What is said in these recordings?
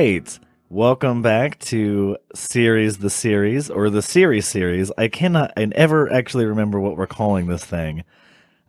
right. Welcome back to the series, or the series. I never actually remember what we're calling this thing.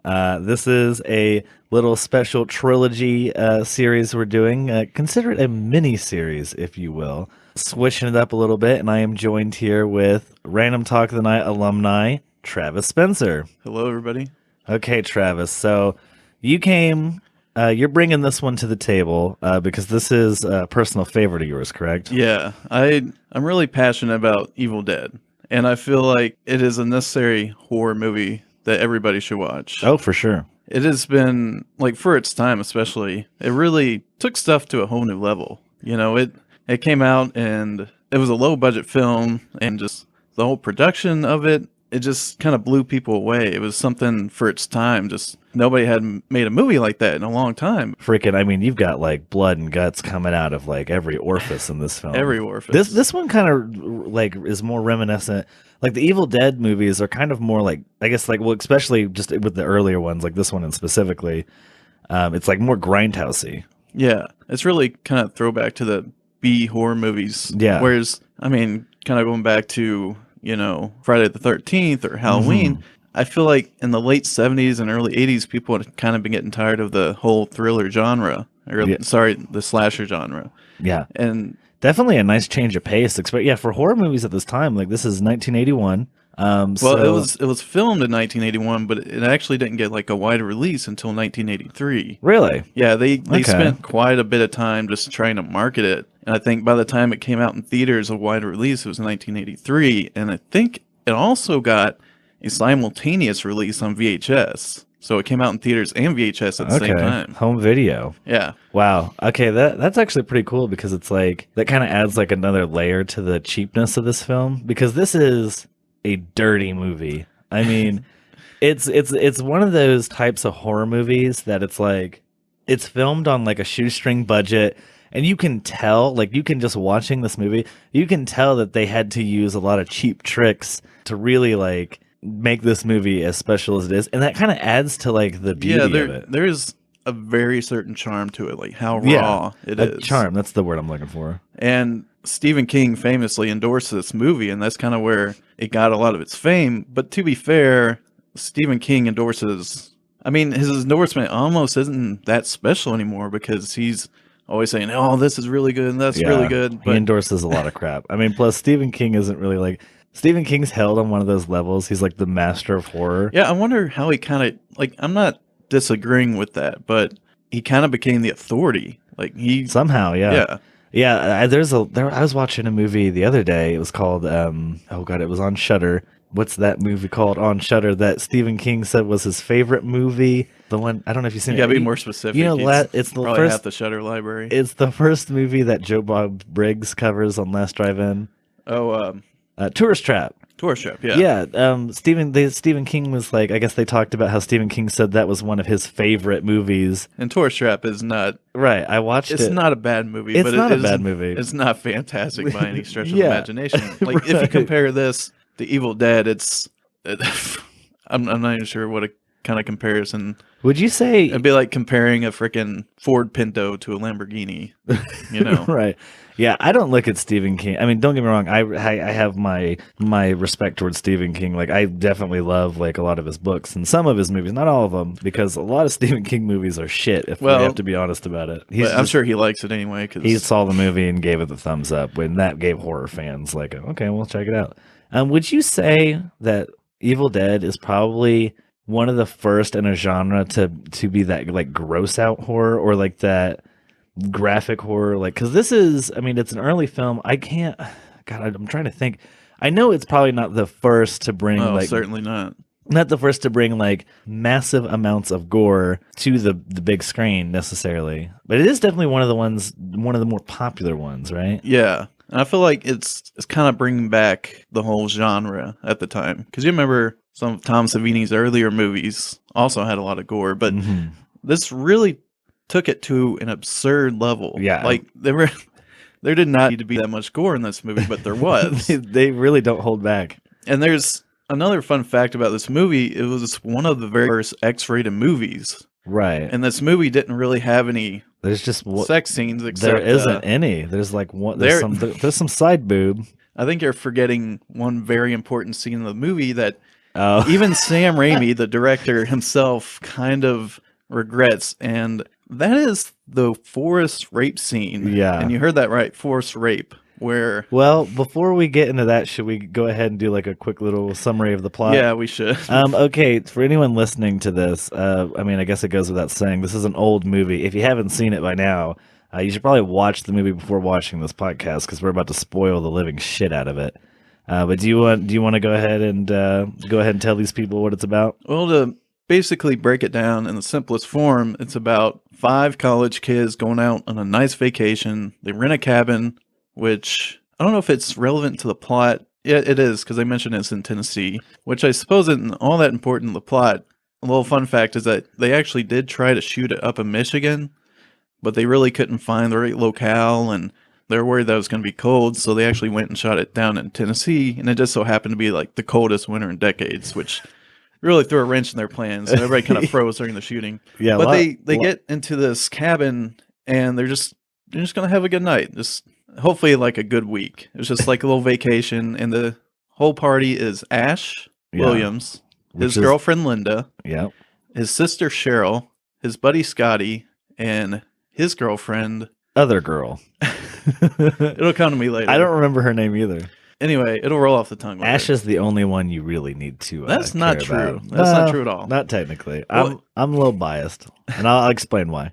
This is a little special trilogy series we're doing. Consider it a mini series, if you will. Switching it up a little bit, and I am joined here with Random Talk of the Night alumni, Travis Spencer. Hello, everybody. Okay, Travis. So you came. You're bringing this one to the table because this is a personal favorite of yours, correct? Yeah, I'm really passionate about Evil Dead, and I feel like it is a necessary horror movie that everybody should watch. Oh, for sure. It has been, like, for its time especially, it really took stuff to a whole new level. You know, it came out and it was a low budget film, and just the whole production of it just kind of blew people away. It was something for its time. Just nobody had made a movie like that in a long time. Freaking, I mean, you've got like blood and guts coming out of like every orifice in this film. Every orifice. This one kind of like is more reminiscent. Like the Evil Dead movies are kind of more like, I guess, like, well, especially just with the earlier ones, like this one and specifically, it's like more grindhousey. Yeah, it's really kind of throwback to the B horror movies. Yeah. Whereas, I mean, kind of going back to, you know, Friday the 13th or Halloween, I feel like in the late 70s and early 80s, people had kind of been getting tired of the whole thriller genre, or the slasher genre. Yeah. And definitely a nice change of pace. Yeah, for horror movies at this time, like this is 1981. Well, it was filmed in 1981, but it actually didn't get like a wide release until 1983. Really? Yeah, they Okay. spent quite a bit of time just trying to market it. And I think by the time it came out in theaters, a wide release, it was 1983. And I think it also got a simultaneous release on VHS. So it came out in theaters and VHS at the same time. Home video. Yeah. Wow. Okay, that's actually pretty cool because it's like that kind of adds like another layer to the cheapness of this film, because this is a dirty movie. I mean, it's one of those types of horror movies that it's like it's filmed on like a shoestring budget, and you can tell, like, you can just watching this movie, you can tell that they had to use a lot of cheap tricks to really like make this movie as special as it is, and that kind of adds to like the beauty of it. There is a very certain charm to it, like how raw it is. Charm, that's the word I'm looking for. And Stephen King famously endorsed this movie, and that's kind of where it got a lot of its fame. But to be fair, Stephen King endorses, I mean, his endorsement almost isn't that special anymore, because he's always saying, oh, this is really good and that's really good. But he endorses a lot of crap. I mean, plus Stephen King isn't really like, Stephen King's held on one of those levels. He's like the master of horror. Yeah, I wonder how he kind of, like, I'm not disagreeing with that, but he kind of became the authority. Like, he somehow, yeah. Yeah. I was watching a movie the other day. It was called oh god, it was on Shudder. What's that movie called on Shudder that Stephen King said was his favorite movie? The one, I don't know if you've seen it. You gotta be more specific. You know, it's the probably first half the Shudder library. It's the first movie that Joe Bob Briggs covers on Last Drive-In. Oh, Tourist Trap. Tourist Trap, yeah. Yeah, Stephen King was like, I guess they talked about how Stephen King said that was one of his favorite movies. And Tourist Trap is not... Right, I watched it. It's not a bad movie. It's not a bad movie. It's not fantastic by any stretch of the imagination. Like, right. If you compare this to Evil Dead, I'm not even sure what a kind of comparison... Would you say... It'd be like comparing a freaking Ford Pinto to a Lamborghini, you know? Right. Yeah, I don't look at Stephen King. I mean, don't get me wrong. I have my respect towards Stephen King. Like, I definitely love like a lot of his books and some of his movies, not all of them, because a lot of Stephen King movies are shit. If we have to be honest about it, I'm sure he likes it anyway. Cause he saw the movie and gave it the thumbs up. When that gave horror fans like, okay, we'll check it out. Would you say that Evil Dead is probably one of the first in a genre to be that like gross out horror, or like that graphic horror? Like, because this is, I mean, it's an early film. I'm trying to think. I know it's probably not the first to bring certainly not the first to bring like massive amounts of gore to the big screen necessarily, but it is definitely one of the more popular ones, right? Yeah. And I feel like it's kind of bringing back the whole genre at the time, because you remember some of Tom Savini's earlier movies also had a lot of gore, but this really took it to an absurd level. Yeah, like there did not need to be that much gore in this movie, but there was. They really don't hold back. And there's another fun fact about this movie. It was one of the very first X-rated movies. Right. And this movie didn't really have any There's just sex scenes, there except isn't any. There's like one. there. There's some side boob. I think you're forgetting one very important scene in the movie that Oh, even Sam Raimi, the director himself, kind of regrets, and that is the forest rape scene. yeah. And you heard that right, forest rape, where Well, before we get into that, should we go ahead and do like a quick little summary of the plot? yeah, we should. Okay, for anyone listening to this, I mean, I guess it goes without saying, this is an old movie. If you haven't seen it by now, you should probably watch the movie before watching this podcast because we're about to spoil the living shit out of it. But do you want to go ahead and tell these people what it's about? Well, to basically break it down in the simplest form, it's about 5 college kids going out on a nice vacation. They rent a cabin, which I don't know if it's relevant to the plot. Yeah, it is, because they mentioned it's in Tennessee, which I suppose isn't all that important to the plot. A little fun fact is that they actually did try to shoot it up in Michigan, but they really couldn't find the right locale, and they were worried that it was going to be cold, so they actually went and shot it down in Tennessee, and it just so happened to be like the coldest winter in decades, which really threw a wrench in their plans, and everybody kind of froze during the shooting. Yeah, but they get into this cabin, and they're just going to have a good night, just hopefully like a good week. It was just like a little vacation, and the whole party is Ash Williams, his girlfriend Linda, his sister Cheryl, his buddy Scotty, and his girlfriend. Other girl. It'll come to me later. I don't remember her name either. Anyway, it'll roll off the tongue later. Ash is the only one you really need to That's not care true. about. That's not true at all. Not technically. Well, I'm a little biased, and I'll explain why.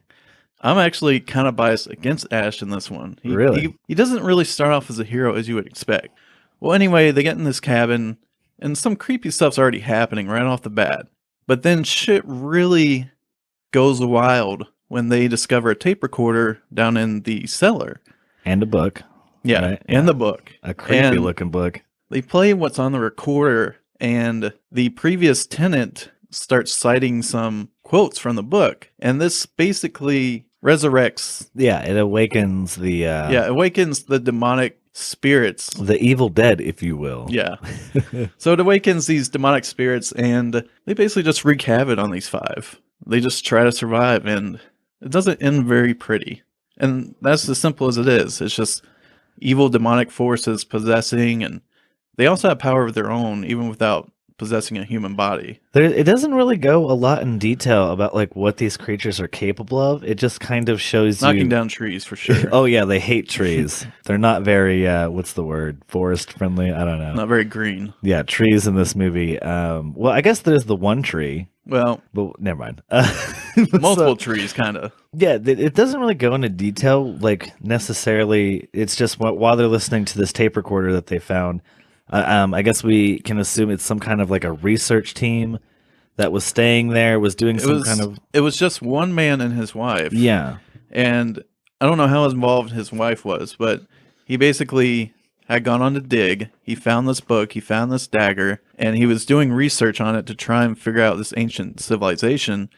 I'm actually kind of biased against Ash in this one. Really? He doesn't really start off as a hero as you would expect. Well, anyway, they get in this cabin, and some creepy stuff's already happening right off the bat. But then shit really goes wild when they discover a tape recorder down in the cellar. And a book. Yeah, right? and the book. A creepy looking book. They play what's on the recorder, and the previous tenant starts citing some quotes from the book. And this basically resurrects. Yeah, it awakens the... awakens the demonic spirits. The evil dead, if you will. Yeah. So it awakens these demonic spirits, and they basically just wreak havoc on these 5. They just try to survive, and it doesn't end very pretty. And that's as simple as it is. It's just evil demonic forces possessing, and they also have power of their own, even without possessing a human body. It doesn't really go a lot in detail about like what these creatures are capable of. It just kind of shows knocking down trees for sure. Oh yeah, they hate trees. They're not very what's the word? Forest friendly? I don't know. Not very green. Yeah, trees in this movie. Well, I guess there's the one tree. Well, but never mind. Multiple trees, kind of. Yeah, it doesn't really go into detail, like necessarily. It's just while they're listening to this tape recorder that they found. I guess we can assume it's some kind of like a research team that was staying there, was doing kind of. It was just one man and his wife. Yeah, and I don't know how involved his wife was, but he basically had gone on to dig. He found this book, he found this dagger, and he was doing research on it to try and figure out this ancient civilization.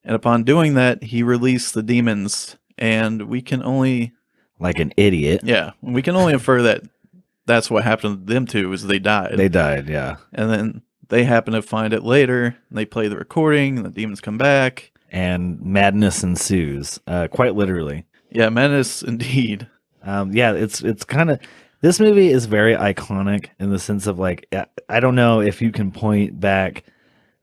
And upon doing that, he released the demons, and we can only... Like an idiot. Yeah, we can only infer that that's what happened to them two, is they died. They died, yeah. And then they happen to find it later, and they play the recording, and the demons come back. And madness ensues, quite literally. Yeah, madness indeed. Yeah, it's kind of... This movie is very iconic in the sense of like, I don't know if you can point back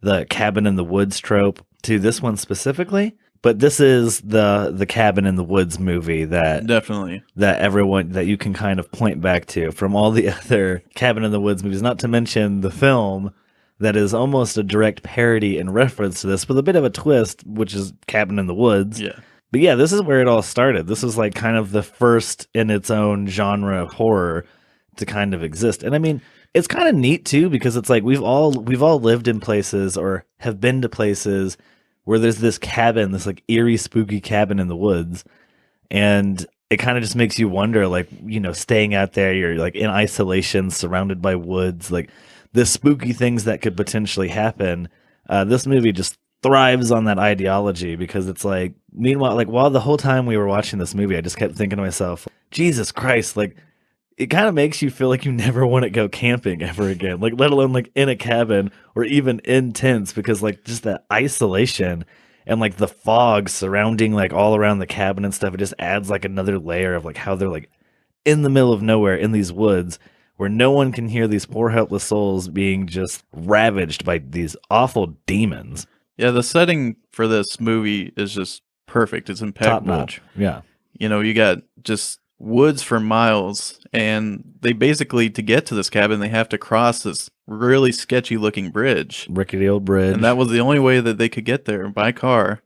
the cabin in the woods trope to this one specifically, but this is the cabin in the woods movie that definitely that you can kind of point back to from all the other cabin in the woods movies, not to mention the film that is almost a direct parody and reference to this with a bit of a twist, which is Cabin in the Woods. Yeah. But yeah, this is where it all started. This was like kind of the first in its own genre of horror to kind of exist. And I mean, it's kind of neat too, because it's like we've all lived in places or have been to places where there's this cabin, this like eerie, spooky cabin in the woods. And it kind of just makes you wonder, like, you know, staying out there, you're like in isolation, surrounded by woods, like the spooky things that could potentially happen. This movie just thrives on that ideology because it's like, meanwhile, like while the whole time we were watching this movie, I just kept thinking to myself, Jesus Christ, like it kind of makes you feel like you never want to go camping ever again, like let alone like in a cabin or even in tents, because like just that isolation and like the fog surrounding like all around the cabin and stuff, it just adds like another layer of like how they're like in the middle of nowhere in these woods where no one can hear these poor helpless souls being just ravaged by these awful demons. Yeah, the setting for this movie is just perfect. It's Top impeccable. notch. Yeah. You know, you got just woods for miles, and they basically, to get to this cabin, they have to cross this really sketchy looking bridge. Rickety old bridge. And that was the only way that they could get there, by car.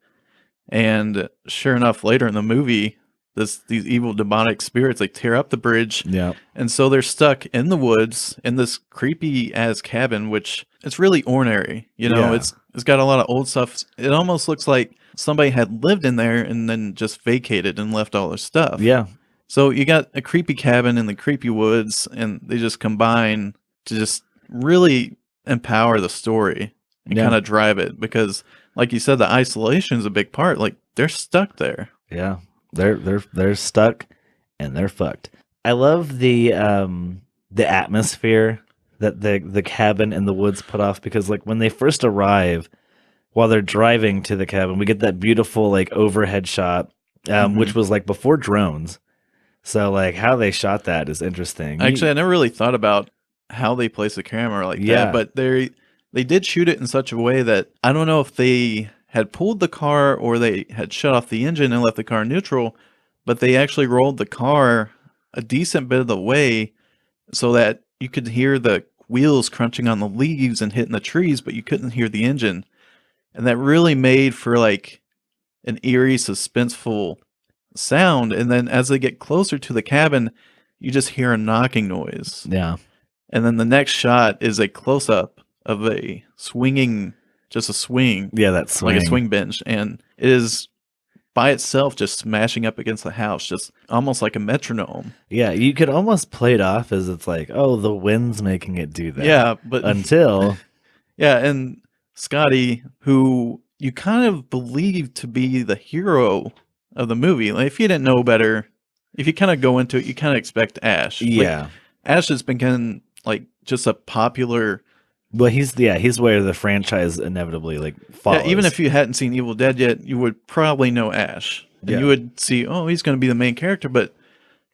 And sure enough, later in the movie, these evil demonic spirits, they tear up the bridge. Yeah. And so they're stuck in the woods in this creepy ass cabin, which it's really ornery. You know, Yeah. it's got a lot of old stuff. It almost looks like somebody had lived in there and then just vacated and left all their stuff. Yeah. So you got a creepy cabin in the creepy woods, and they just combine to just really empower the story and Yeah. kind of drive it, because like you said, the isolation is a big part. Like, they're stuck there. Yeah. They're stuck and they're fucked. I love the atmosphere that the cabin in the woods put off, because like when they first arrive, while they're driving to the cabin, we get that beautiful like overhead shot, which was like before drones. So like how they shot that is interesting. Actually, I never really thought about how they place the camera like Yeah. that, but they did shoot it in such a way that I don't know if they had pulled the car or they had shut off the engine and left the car neutral, but they actually rolled the car a decent bit of the way so that you could hear the wheels crunching on the leaves and hitting the trees, but you couldn't hear the engine. And that really made for like an eerie, suspenseful sound. And then as they get closer to the cabin, you just hear a knocking noise. Yeah. And then the next shot is a close up of a swing. Yeah, that swing. Like a swing bench. And it is by itself just smashing up against the house, just almost like a metronome. Yeah, you could almost play it off as it's like, oh, the wind's making it do that. Yeah, but until yeah, and Scotty, who you kind of believe to be the hero of the movie. Like, if you didn't know better, if you kind of go into it, you kind of expect Ash. Yeah. Like, Ash has been like just a popular. Well, he's where the franchise inevitably like follows. Yeah, even if you hadn't seen Evil Dead yet, you would probably know Ash. And Yeah. you would see, oh, he's going to be the main character. But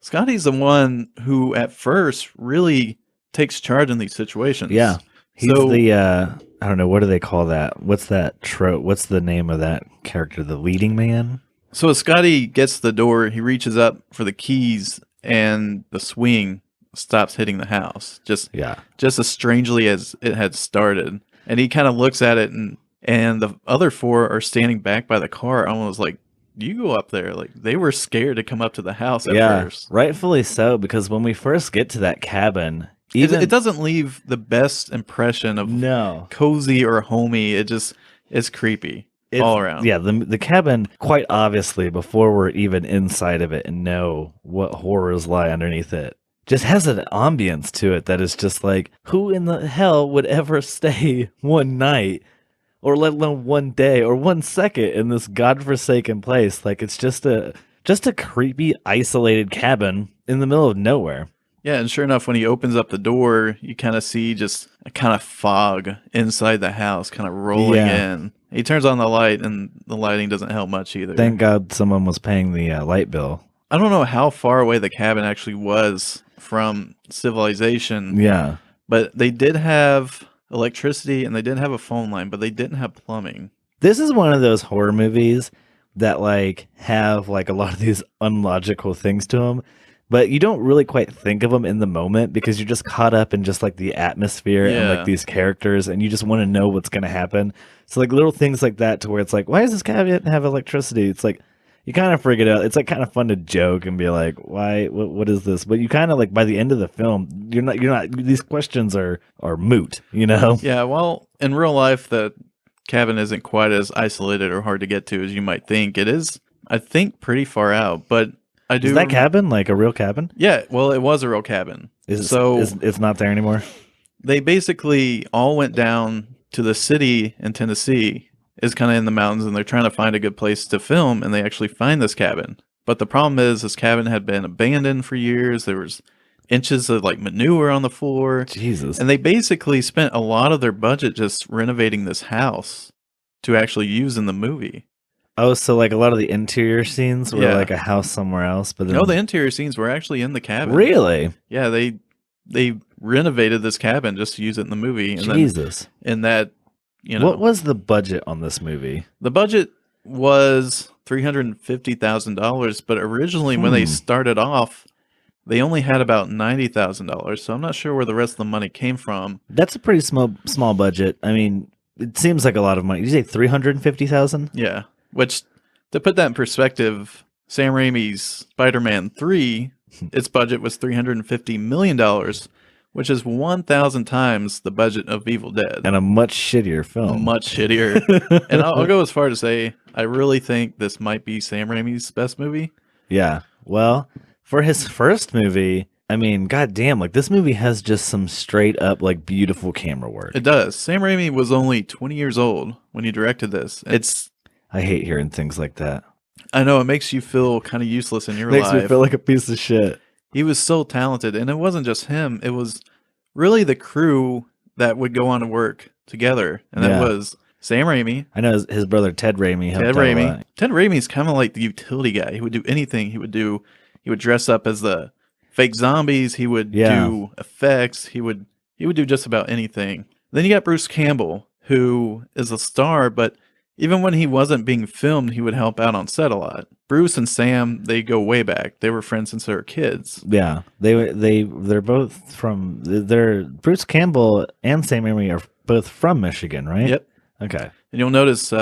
Scotty's the one who at first really takes charge in these situations. Yeah. He's So- the I don't know, what do they call that? What's that trope? What's the name of that character? The leading man? So as Scotty gets to the door, he reaches up for the keys, and the swing stops hitting the house. Just as strangely as it had started. And he kind of looks at it, and the other four are standing back by the car, almost like, you go up there. Like, they were scared to come up to the house at first. Rightfully so, because when we first get to that cabin, It doesn't leave the best impression of cozy or homey. It's creepy all around. Yeah, the cabin, quite obviously, before we're even inside of it and know what horrors lie underneath it, just has an ambience to it that is just like, who in the hell would ever stay one night, or let alone one day or 1 second in this godforsaken place? Like, it's just a creepy, isolated cabin in the middle of nowhere. Yeah, and sure enough, when he opens up the door, you kind of see just a kind of fog inside the house, kind of rolling in. He turns on the light, and the lighting doesn't help much either. Thank God someone was paying the light bill. I don't know how far away the cabin actually was from civilization. Yeah. But they did have electricity, and they did have a phone line, but they didn't have plumbing. This is one of those horror movies that like have like a lot of these unlogical things to them, but you don't really quite think of them in the moment because you're just caught up in just like the atmosphere and like these characters, and you just want to know what's going to happen. So like little things like that, to where it's like, why does this cabin have electricity? It's like, you kind of figure it out. It's like kind of fun to joke and be like, why, what is this? But you kind of like, by the end of the film, you're not, these questions are moot, you know? Yeah. Well, in real life, the cabin isn't quite as isolated or hard to get to as you might think. It is, I think, pretty far out, but I do. Is that cabin like a real cabin? Yeah. Well, it was a real cabin. It's not there anymore? They basically all went down to the city in Tennessee. Is kind of in the mountains, and they're trying to find a good place to film, and they actually find this cabin. But the problem is, this cabin had been abandoned for years. There was inches of like manure on the floor. Jesus. And they basically spent a lot of their budget just renovating this house to actually use in the movie. Oh, so like a lot of the interior scenes were Yeah. like a house somewhere else, but No, then the interior scenes were actually in the cabin. really, Yeah, they renovated this cabin just to use it in the movie, and then Jesus, in that, what was the budget on this movie? the budget was $350,000, but originally when they Hmm, started off, they only had about $90,000. So I'm not sure where the rest of the money came from. that's a pretty small budget. I mean, it seems like a lot of money. Did you say 350,000? Yeah, which to put that in perspective, Sam Raimi's Spider-Man 3, its budget was $350 million, which is 1,000 times the budget of Evil Dead. And a much shittier film. Much shittier. And I'll go as far to say I really think this might be Sam Raimi's best movie. Yeah. Well, for his first movie, I mean, goddamn, like this movie has just some straight up like beautiful camera work. It does. Sam Raimi was only 20 years old when he directed this. I hate hearing things like that. I know it makes you feel kind of useless in your Makes life. me feel like a piece of shit. He was so talented, and it wasn't just him. It was really the crew that would go on to work together, and that Yeah. was Sam Raimi, I know his brother Ted Raimi helped Ted out a Raimi. lot. Ted Raimi's kind of like the utility guy. He would do anything. He would dress up as the fake zombies. He would Yeah. do effects. He would do just about anything. Then you got Bruce Campbell, who is a star, but even when he wasn't being filmed, he would help out on set a lot. Bruce and Sam, they go way back. They were friends since they were kids. Yeah, they're both from they're Bruce Campbell and Sam Raimi are both from Michigan, right? Yep. Okay. And you'll notice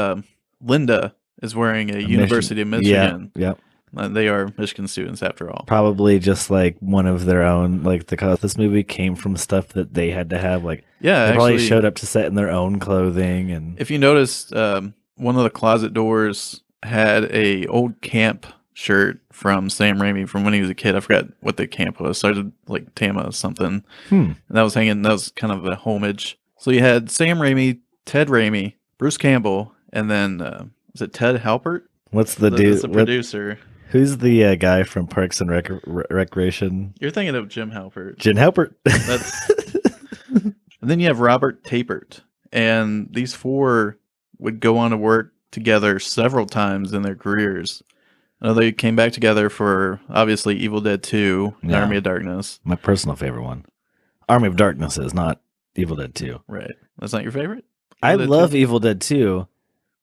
Linda is wearing a University of Michigan. Yeah. Yep. They are Michigan students after all. Probably just like one of their own. Like this movie came from stuff that they had to have. Like Yeah, they probably actually, showed up to set in their own clothing and if you noticed, one of the closet doors had a old camp shirt from Sam Raimi from when he was a kid. I forgot what the camp was. Started like Tama or something. And that was hanging. That was kind of a homage. So you had Sam Raimi, Ted Raimi, Bruce Campbell, and then was it Ted Halpert? What's the That's dude? the producer. Who's the guy from Parks and Recreation? You're thinking of Jim Halpert. Jim Halpert. That's And then you have Robert Tapert, and these four would go on to work together several times in their careers. I know they came back together for obviously Evil Dead 2, and Yeah. Army of Darkness. My personal favorite one. Army of Darkness is not Evil Dead 2. Right. That's not your favorite? I Evil Dead love 2? Evil Dead 2,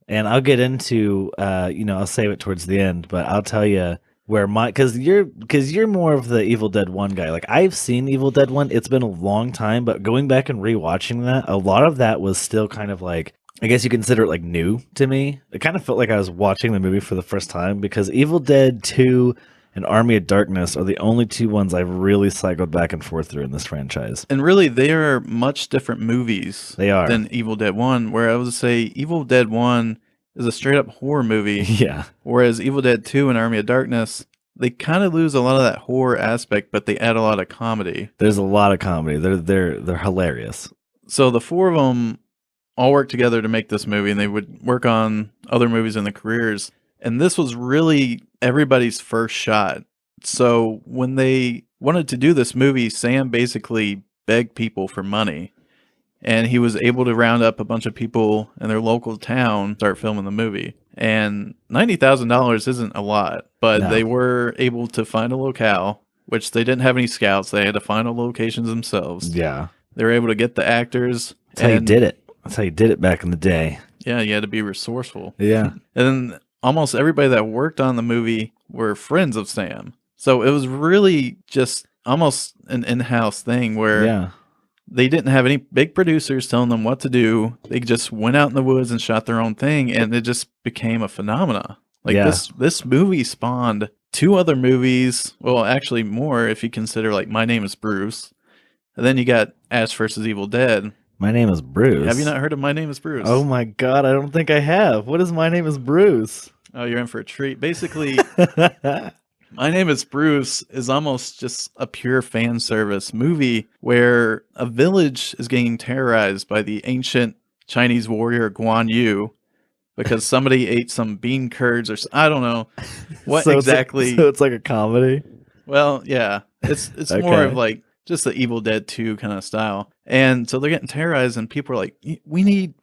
and I'll get into I'll save it towards the end, but I'll tell you where cuz you're more of the Evil Dead 1 guy. Like I've seen Evil Dead 1. It's been a long time, but going back and rewatching that, a lot of that was still kind of like, I guess you consider it like new to me. It kind of felt like I was watching the movie for the first time because Evil Dead 2 and Army of Darkness are the only two ones I've really cycled back and forth through in this franchise. And really, they are much different movies They are. than Evil Dead 1, where I would say Evil Dead 1 is a straight up horror movie, Yeah. whereas Evil Dead 2 and Army of Darkness, they kind of lose a lot of that horror aspect, but they add a lot of comedy. There's a lot of comedy. They're hilarious. So the four of them all worked together to make this movie, and they would work on other movies in their careers. And this was really everybody's first shot. So when they wanted to do this movie, Sam basically begged people for money. And he was able to round up a bunch of people in their local town, start filming the movie. And $90,000 isn't a lot, but No. they were able to find a locale, which they didn't have any scouts. They had to find all locations themselves. Yeah. They were able to get the actors. That's how you did it. That's how you did it back in the day. Yeah, you had to be resourceful. Yeah. And then almost everybody that worked on the movie were friends of Sam. So it was really just almost an in-house thing where Yeah. they didn't have any big producers telling them what to do. They just went out in the woods and shot their own thing, and it just became a phenomena. Like Yeah. this movie spawned two other movies. Well, actually more if you consider like My Name is Bruce. And then you got Ash versus Evil Dead. My name is Bruce. Have you not heard of My Name is Bruce? Oh my god, I don't think I have. What is My Name is Bruce? Oh, you're in for a treat. Basically, My Name is Bruce is almost just a pure fan service movie where a village is getting terrorized by the ancient Chinese warrior Guan Yu because somebody ate some bean curds or I don't know what So exactly. So it's like a comedy. Well, yeah, it's more Okay. of like just the Evil Dead 2 kind of style. And so they're getting terrorized and people are like, we need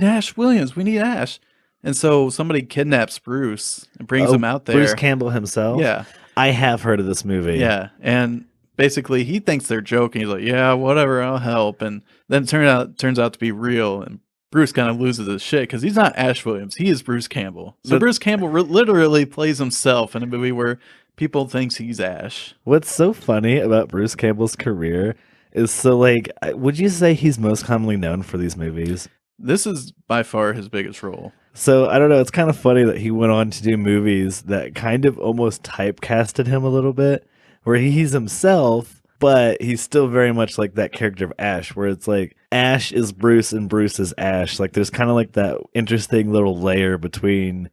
Ash Williams. We need Ash. And so somebody kidnaps Bruce and brings him Oh, out Bruce there. Campbell himself. Yeah, I have heard of this movie. yeah, and basically he thinks they're joking. He's like, "Yeah, whatever, I'll help." And then turns out to be real, and Bruce kind of loses his shit because he's not Ash Williams. He is Bruce Campbell. So But Bruce Campbell literally plays himself in a movie where people thinks he's Ash. what's so funny about Bruce Campbell's career is so like, would you say he's most commonly known for these movies? This is by far his biggest role. So I don't know. It's kind of funny that he went on to do movies that kind of almost typecasted him a little bit, where he's himself, but he's still very much like that character of Ash, where it's like Ash is Bruce and Bruce is Ash. Like there's kind of like that interesting little layer between.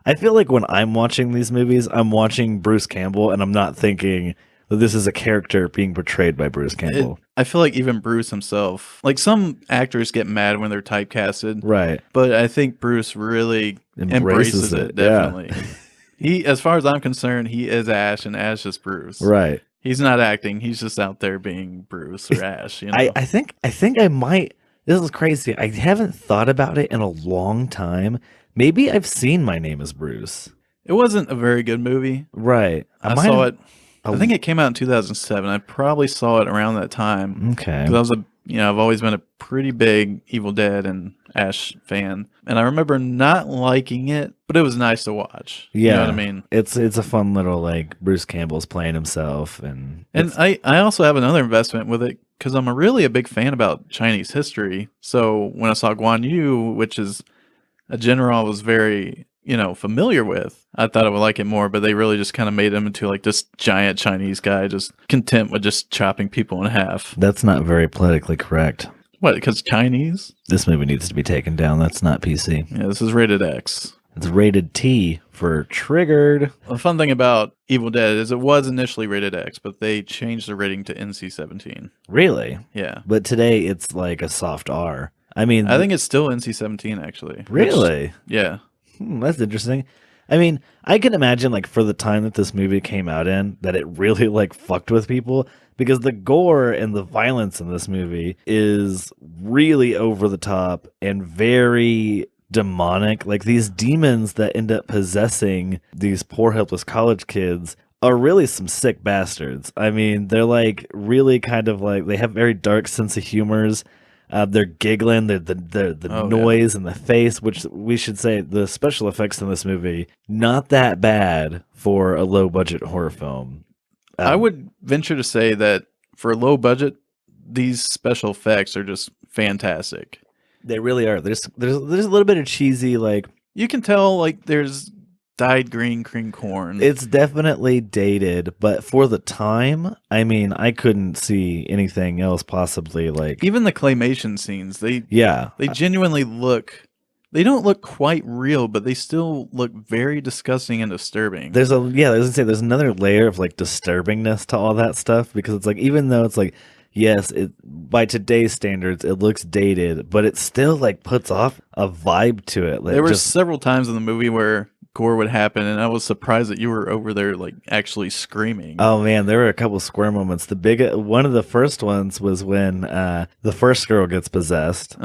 I feel like when I'm watching these movies, I'm watching Bruce Campbell, and I'm not thinking that this is a character being portrayed by Bruce Campbell. I feel like even Bruce himself, like some actors get mad when they're typecasted, Right. but I think Bruce really embraces it. Definitely. He, as far as I'm concerned, he is Ash, and Ash is Bruce. Right. He's not acting. He's just out there being Bruce or Ash. You know? I think I might. This is crazy. I haven't thought about it in a long time. Maybe I've seen My Name is Bruce. It wasn't a very good movie. Right. I saw it. I think it came out in 2007. I probably saw it around that time. Okay. Because I've always been a pretty big Evil Dead and Ash fan, and I remember not liking it, but it was nice to watch. Yeah. You know what I mean? It's a fun little like Bruce Campbell's playing himself, and I also have another investment with it because I'm really a big fan about Chinese history. So when I saw Guan Yu, which is a general I was very familiar with, I thought I would like it more, but they really just kind of made him into like this giant Chinese guy, just content with just chopping people in half. that's not very politically correct. What? Because Chinese? This movie needs to be taken down. That's not PC. Yeah, this is rated X. It's rated T for triggered. The fun thing about Evil Dead is it was initially rated X, but they changed the rating to NC-17. Really? Yeah. But today it's like a soft R. I mean, I think it's still NC-17 actually. really? Yeah. That's interesting. I mean, I can imagine like for the time that this movie came out in, that it really like fucked with people because the gore and the violence in this movie is really over the top and very demonic. Like these demons that end up possessing these poor helpless college kids are really some sick bastards. I mean, they're like really kind of like they have very dark sense of humors. They're giggling, the noise and the face, which we should say the special effects in this movie, not that bad for a low budget horror film. I would venture to say that for a low budget, these special effects are just fantastic. They really are. There's a little bit of cheesy, like You can tell like there's dyed green cream corn. it's definitely dated, but for the time, I mean, I couldn't see anything else possibly like. Even the claymation scenes, they genuinely look. They don't look quite real, but they still look very disgusting and disturbing. There's there's another layer of like disturbingness to all that stuff because it's like even though it's like yes, it by today's standards it looks dated, but it still like puts off a vibe to it. Like, There were several times in the movie where gore would happen, and I was surprised that you were over there like actually screaming. oh man, there were a couple square moments. One of the first ones was when the first girl gets possessed,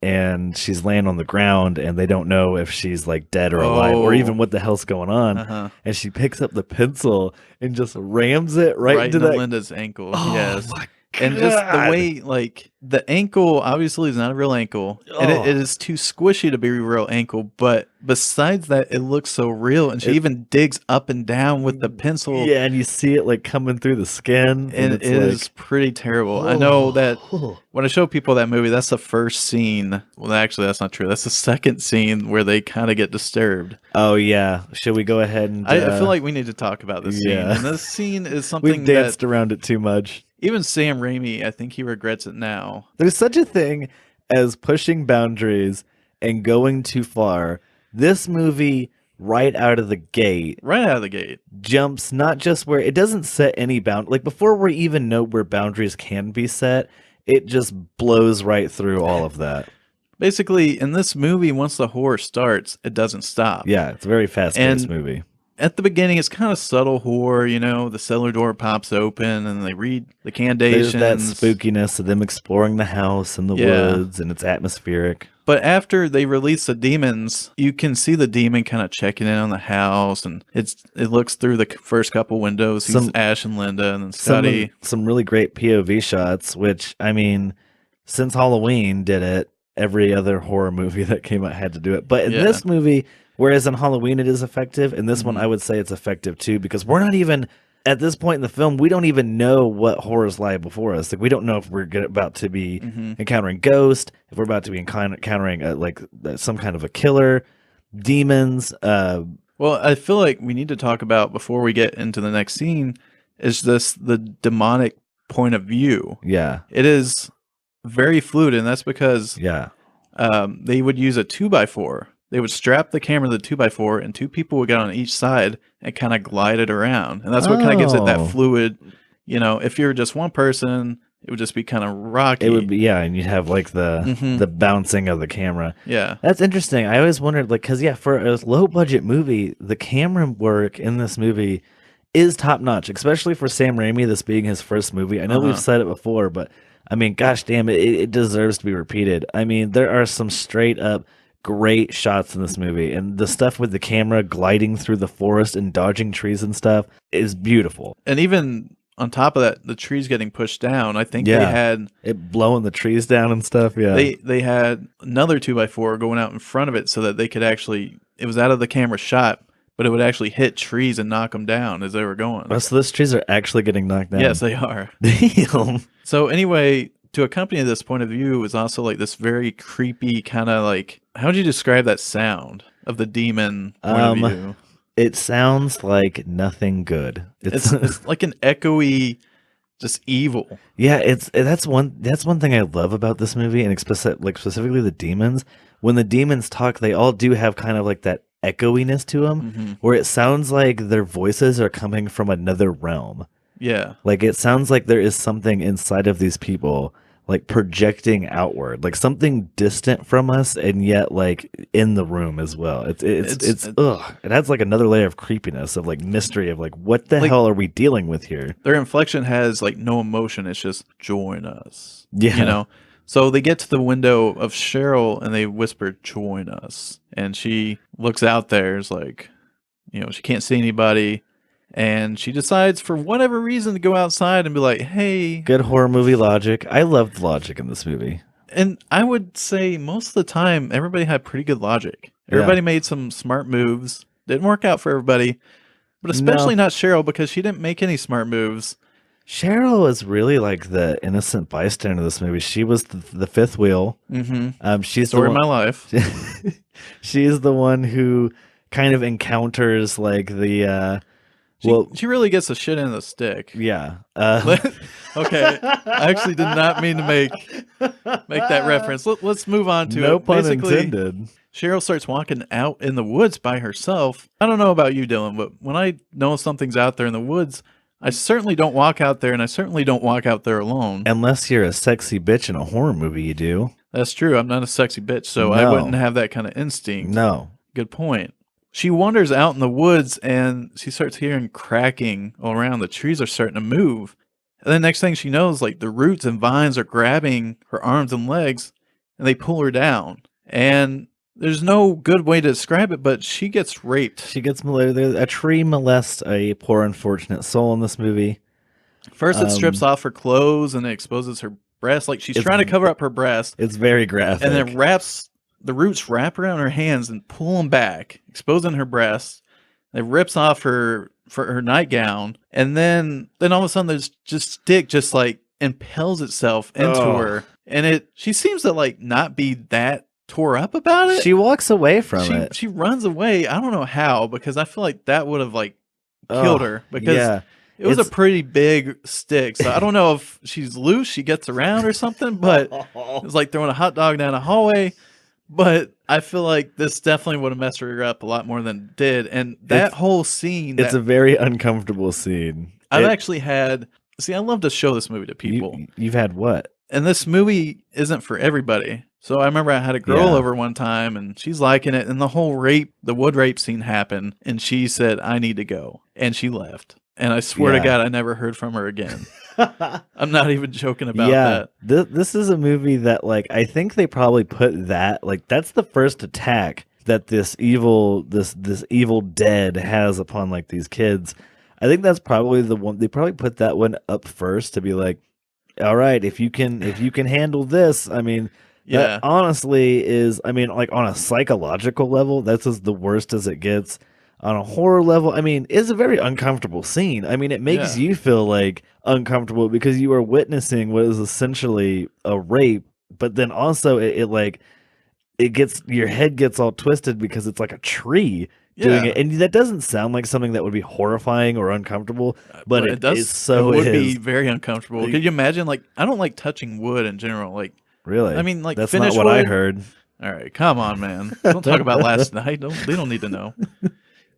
and she's laying on the ground, and they don't know if she's like dead or alive, or even what the hell's going on. And she picks up the pencil and just rams it right into that Linda's ankle. Oh, yes. my And just the God. way, like, the ankle obviously is not a real ankle, and it is too squishy to be a real ankle. But besides that, it looks so real, and she even digs up and down with the pencil. Yeah, and you see it like coming through the skin, And it is pretty terrible. I know that Oh. when I show people that movie, that's the first scene. Well, actually, that's not true. That's the second scene where they kind of get disturbed. Oh yeah, should we go ahead and? I feel like we need to talk about this scene. yeah. And this scene is something we've danced around it too much. even Sam Raimi, I think he regrets it now. There's such a thing as pushing boundaries and going too far. This movie, right out of the gate, jumps not just where it doesn't set any bound. Like before we even know where boundaries can be set, it just blows right through all of that. Basically, in this movie, once the horror starts, it doesn't stop. Yeah, it's a very fast-paced movie. at the beginning, it's kind of subtle horror, you know, the cellar door pops open and they read the There's that candations. spookiness of them exploring the house and the Yeah. woods, and it's atmospheric. But after they release the demons, you can see the demon kind of checking in on the house, and it looks through the first couple windows. Sees Some Ash and Linda, and then Scotty. some really great POV shots, which I mean, since Halloween did it, every other horror movie that came out had to do it. But in Yeah. this movie, whereas in Halloween it is effective, in this one Mhm. I would say it's effective too, because we're not even at this point in the film, we don't even know what horrors lie before us. Like we don't know if we're about to be Mhm. encountering ghosts, if we're about to be encountering some kind of a killer, demons. Well, I feel like we need to talk about before we get into the next scene is this the demonic point of view. Yeah, It is very fluid, and that's because yeah. they would use a 2x4. They would strap the camera to the 2x4, and two people would get on each side and kind of glide it around. And that's what kind of gives it that Oh. fluid. You know, if you're just one person, it would just be kind of rocky. It would be, yeah, and you'd have like Mhm. the bouncing of the camera. Yeah. That's interesting. I always wondered, like, because yeah, for a low budget movie, the camera work in this movie is top notch, especially for Sam Raimi, this being his first movie. I know we've Uh-huh. said it before, but I mean, gosh damn it, it deserves to be repeated. I mean, there are some straight up great shots in this movie, and the stuff with the camera gliding through the forest and dodging trees and stuff is beautiful. And even on top of that, the trees getting pushed down, I think they Yeah. had It blowing the trees down and stuff. Yeah. they had another 2x4 going out in front of it so that they could actually, it was out of the camera shot, but it would actually hit trees and knock them down as they were going. Oh, so those trees are actually getting knocked down. Yes, they are. Damn. So anyway, to accompany this point of view is also like this very creepy kind of like, how would you describe that sound of the demon point of view? It sounds like nothing good. It's like an echoey, just evil. Yeah, that's one thing I love about this movie, and specifically the demons. When the demons talk, they all do have kind of like that echoiness to them, Mhm. where it sounds like their voices are coming from another realm. Yeah. Like it sounds like there is something inside of these people, like projecting outward, like something distant from us, and yet like in the room as well. It's ugh. It adds like another layer of creepiness, of like mystery, of like what the Like- hell are we dealing with here? Their inflection has like no emotion. It's just join us. Yeah. You know? So they get to the window of Cheryl and they whisper, join us. And she looks out there, is like, you know, she can't see anybody. And she decides for whatever reason to go outside and be like, hey. Good horror movie logic. I loved logic in this movie. And I would say most of the time, everybody had pretty good logic. Everybody made some smart moves. Didn't work out for everybody, but especially not Cheryl because she didn't make any smart moves. Cheryl is really like the innocent bystander of this movie. She was the fifth wheel. Mm-hmm. She's Story the of one, my life. she's the one who kind of encounters like the She really gets the shit in the stick. yeah. Okay, I actually did not mean to make that reference. Let's move on to no it. pun Basically, intended. Cheryl starts walking out in the woods by herself. I don't know about you, Dylan, but when I know something's out there in the woods, I certainly don't walk out there, and I certainly don't walk out there alone. Unless you're a sexy bitch in a horror movie, you do. That's true. I'm not a sexy bitch, so I No. wouldn't have that kind of instinct. No. Good point. She wanders out in the woods and she starts hearing cracking all around. The trees are starting to move. And then next thing she knows, like the roots and vines are grabbing her arms and legs and they pull her down. And there's no good way to describe it, but she gets raped. She gets molested. A tree molests a poor unfortunate soul in this movie. First it strips off her clothes and it exposes her breast. Like she's trying to cover up her breast. It's very graphic. And then the roots wrap around her hands and pull them back, exposing her breasts. It rips off her nightgown, and then all of a sudden there's just stick just like impels itself into her, and she seems to like not be that tore up about it. She walks away from it. She runs away. I don't know how, because I feel like that would have like killed her, because it was a pretty big stick. So I don't know if she's loose, she gets around or something, but it's like throwing a hot dog down a hallway. But I feel like this definitely would have messed her up a lot more than it did. And that whole scene. It's a very uncomfortable scene. I've actually had. See, I love to show this movie to people. You've had what? And this movie isn't for everybody. So I remember I had a girl over one time and she's liking it. And the whole the wood rape scene happened. And she said, I need to go. And she left. And I swear to God, I never heard from her again. I'm not even joking about that. This is a movie that, like, I think they probably put that, like, that's the first attack that this evil dead has upon, like, these kids. I think that's probably the one. They probably put that one up first to be like, all right, if you can handle this, I mean, that honestly is, I mean, like, on a psychological level, that's as the worst as it gets. On a horror level, I mean, it's a very uncomfortable scene. I mean, it makes you feel like uncomfortable because you are witnessing what is essentially a rape, but then also it gets, your head gets all twisted because it's like a tree doing it, and that doesn't sound like something that would be horrifying or uncomfortable, but it does. It would be very uncomfortable. Could you imagine? Like, I don't like touching wood in general. Like, really, I mean, like, that's finished not what wood. I heard. All right, come on, man. Don't talk about last night. They don't need to know.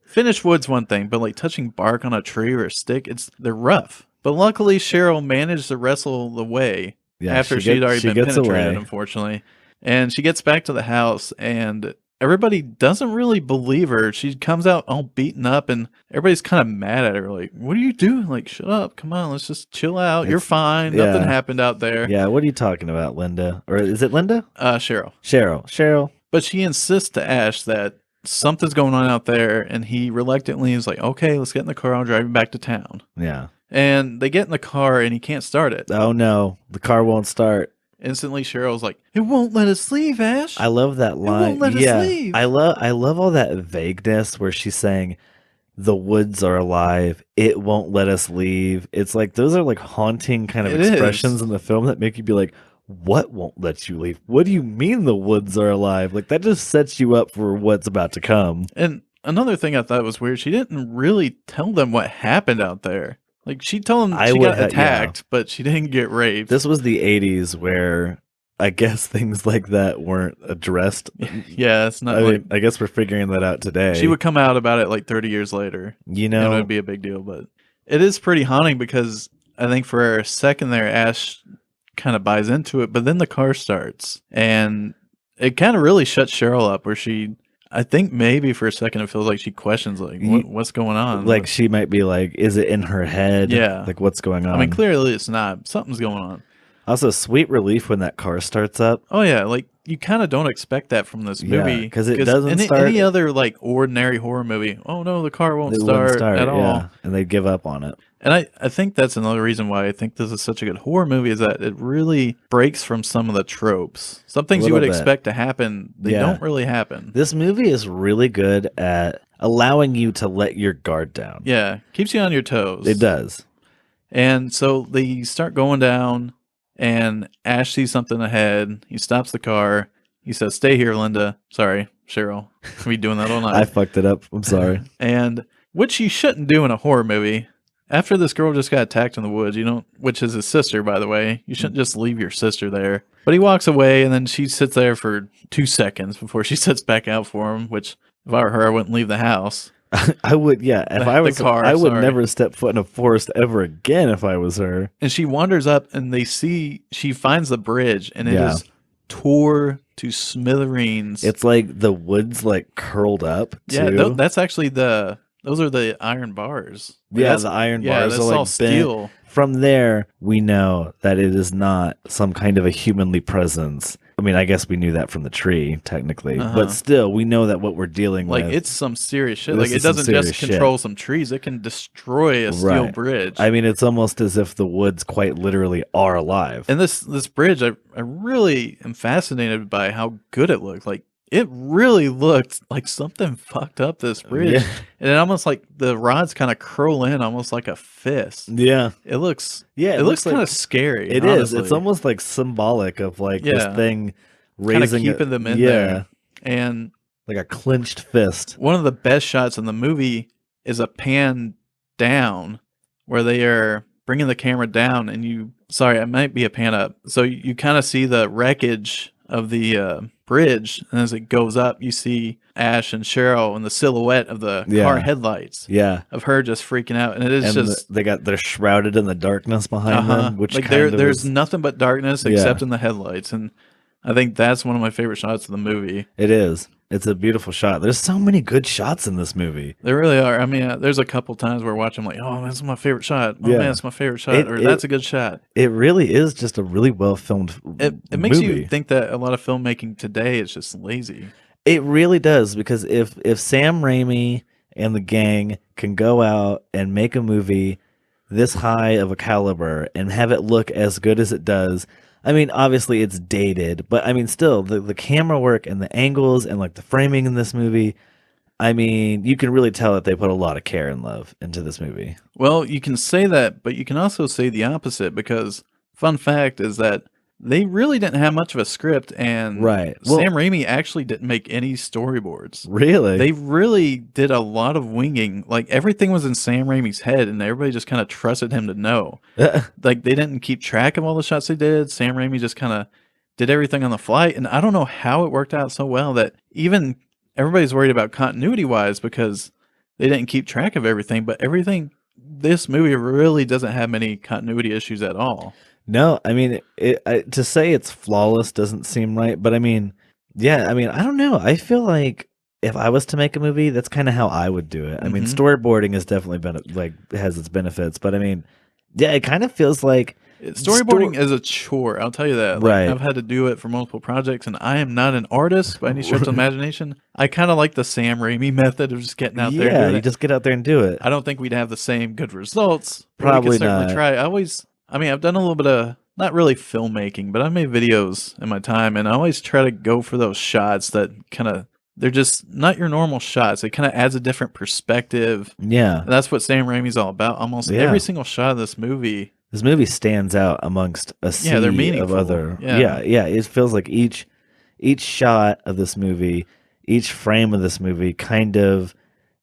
Finished wood's one thing, but like touching bark on a tree or a stick, they're rough. But luckily, Cheryl managed to wrestle the way after she'd already been penetrated, unfortunately. And she gets back to the house, and everybody doesn't really believe her. She comes out all beaten up, and everybody's kind of mad at her. Like, what are you doing? Like, shut up. Come on, let's just chill out. You're fine. Nothing happened out there. Yeah, what are you talking about, Linda? Or is it Linda? Cheryl. Cheryl. But she insists to Ash that something's going on out there, and he reluctantly is like, okay, let's get in the car. I'll drive you back to town. Yeah. And they get in the car, and he can't start it. Oh, no. The car won't start. Instantly, Cheryl's like, it won't let us leave, Ash. I love that line. It won't let us leave. I love all that vagueness where she's saying, the woods are alive. It won't let us leave. It's like, those are like haunting kind of expressions in the film that make you be like, what won't let you leave? What do you mean the woods are alive? Like, that just sets you up for what's about to come. And another thing I thought was weird, she didn't really tell them what happened out there. Like, she told them she got attacked, but she didn't get raped. This was the 80s where I guess things like that weren't addressed. Yeah, it's not. I guess we're figuring that out today. She would come out about it like 30 years later. You know, and it would be a big deal, but it is pretty haunting because I think for a second there, Ash kind of buys into it, but then the car starts and it kind of really shuts Cheryl up where I think maybe for a second it feels like she questions like what's going on. Like she might be like, is it in her head? Yeah. Like what's going on? I mean, clearly it's not. Something's going on. Also, sweet relief when that car starts up. Oh yeah, like you kind of don't expect that from this movie because it doesn't start. Any other like ordinary horror movie, oh no, the car won't start at all, and they give up on it. And I think that's another reason why I think this is such a good horror movie is that it really breaks from some of the tropes. Some things you would expect to happen, they don't really happen. This movie is really good at allowing you to let your guard down. Yeah, keeps you on your toes. It does. And so they start going down, and Ash sees something ahead. He stops the car. He says, "Stay here, Linda." Sorry, Cheryl. I'll be doing that all night. I fucked it up. I'm sorry. And which you shouldn't do in a horror movie. After this girl just got attacked in the woods, which is his sister, by the way, you shouldn't just leave your sister there. But he walks away, and then she sits there for 2 seconds before she sets back out for him, which, if I were her, I wouldn't leave the house. I would, yeah. If I was, I would never step foot in a forest ever again if I was her. And she wanders up, and she finds the bridge, and it is tore to smithereens. It's like the woods like curled up, too. Yeah, that's actually those are the iron bars. Yeah, the iron bars that's are like all steel. From there, we know that it is not some kind of a humanly presence. I mean, I guess we knew that from the tree, technically. But still, we know that what we're dealing with... Like, it's some serious shit. Like, it doesn't just control some trees. It can destroy a steel bridge. I mean, it's almost as if the woods quite literally are alive. And this bridge, I really am fascinated by how good it looked. Like, it really looked like something fucked up this bridge. Yeah. And it almost like the rods kind of curl in almost like a fist. Yeah. It looks kind of scary. It is. It's almost like symbolic of like this thing raising, keeping them in there. And like a clenched fist. One of the best shots in the movie is a pan down where they are bringing the camera down and it might be a pan up. So you kind of see the wreckage of the bridge, and as it goes up, you see Ash and Cheryl and the silhouette of the car headlights. Yeah, of her just freaking out, and it is they're shrouded in the darkness behind them, which like there's nothing but darkness except in the headlights, and I think that's one of my favorite shots of the movie. It is. It's a beautiful shot. There's so many good shots in this movie. There really are. I mean, there's a couple times where I watch them like, oh, that's my favorite shot. Oh man, Yeah. it's my favorite shot, It or it that's a good shot. it really is just a really well filmed It makes you movie. think that a lot of filmmaking today is just lazy. It really does, because if Sam Raimi and the gang can go out and make a movie this high of a caliber and have it look as good as it does, I mean, obviously it's dated, but I mean, still the camera work and the angles and like the framing in this movie, I mean, you can really tell that they put a lot of care and love into this movie. Well, you can say that, but you can also say the opposite because fun fact is that they really didn't have much of a script, and Right. Well, Sam Raimi actually didn't make any storyboards. really? They really did a lot of winging. Like everything was in Sam Raimi's head, and everybody just kind of trusted him to know. Like they didn't keep track of all the shots they did. Sam Raimi just kind of did everything on the fly, and I don't know how it worked out so well that even everybody's worried about continuity wise because they didn't keep track of everything. But everything, this movie really doesn't have many continuity issues at all. No, I mean, to say it's flawless doesn't seem right, but I mean, yeah, I mean, I don't know. I feel like if I was to make a movie, that's kind of how I would do it. I mean, Mhm. storyboarding has definitely been like has its benefits, but I mean, yeah, it kind of feels like Storyboarding is a chore, I'll tell you that. Like, right. I've had to do it for multiple projects, and I am not an artist by any stretch of imagination. I kind of like the Sam Raimi method of just getting out there and Yeah, doing you it. just get out there and do it. I don't think we'd have the same good results, but we Probably could certainly not. try. I mean, I've done a little bit of, not really filmmaking, but I've made videos in my time, and I always try to go for those shots that kind of, they're just not your normal shots. It kind of adds a different perspective. Yeah, And that's what Sam Raimi's all about. Almost yeah. every single shot of this movie. This movie stands out amongst a Yeah, they're sea of meaningful. other. Yeah. Yeah. It feels like each shot of this movie, each frame of this movie, kind of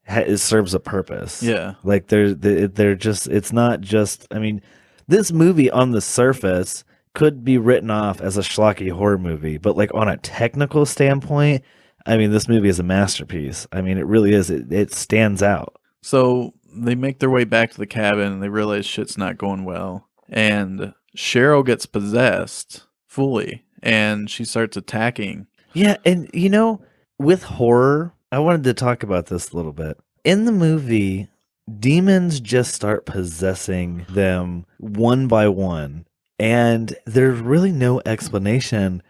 it serves a purpose. Yeah. Like they're just. It's not just. I mean, this movie on the surface could be written off as a schlocky horror movie, but like on a technical standpoint, I mean, this movie is a masterpiece. I mean, it really is. It stands out. So they make their way back to the cabin and they realize shit's not going well. And Cheryl gets possessed fully and she starts attacking. Yeah, and with horror, I wanted to talk about this a little bit. In the movie, demons just start possessing them one by one, and there's really no explanation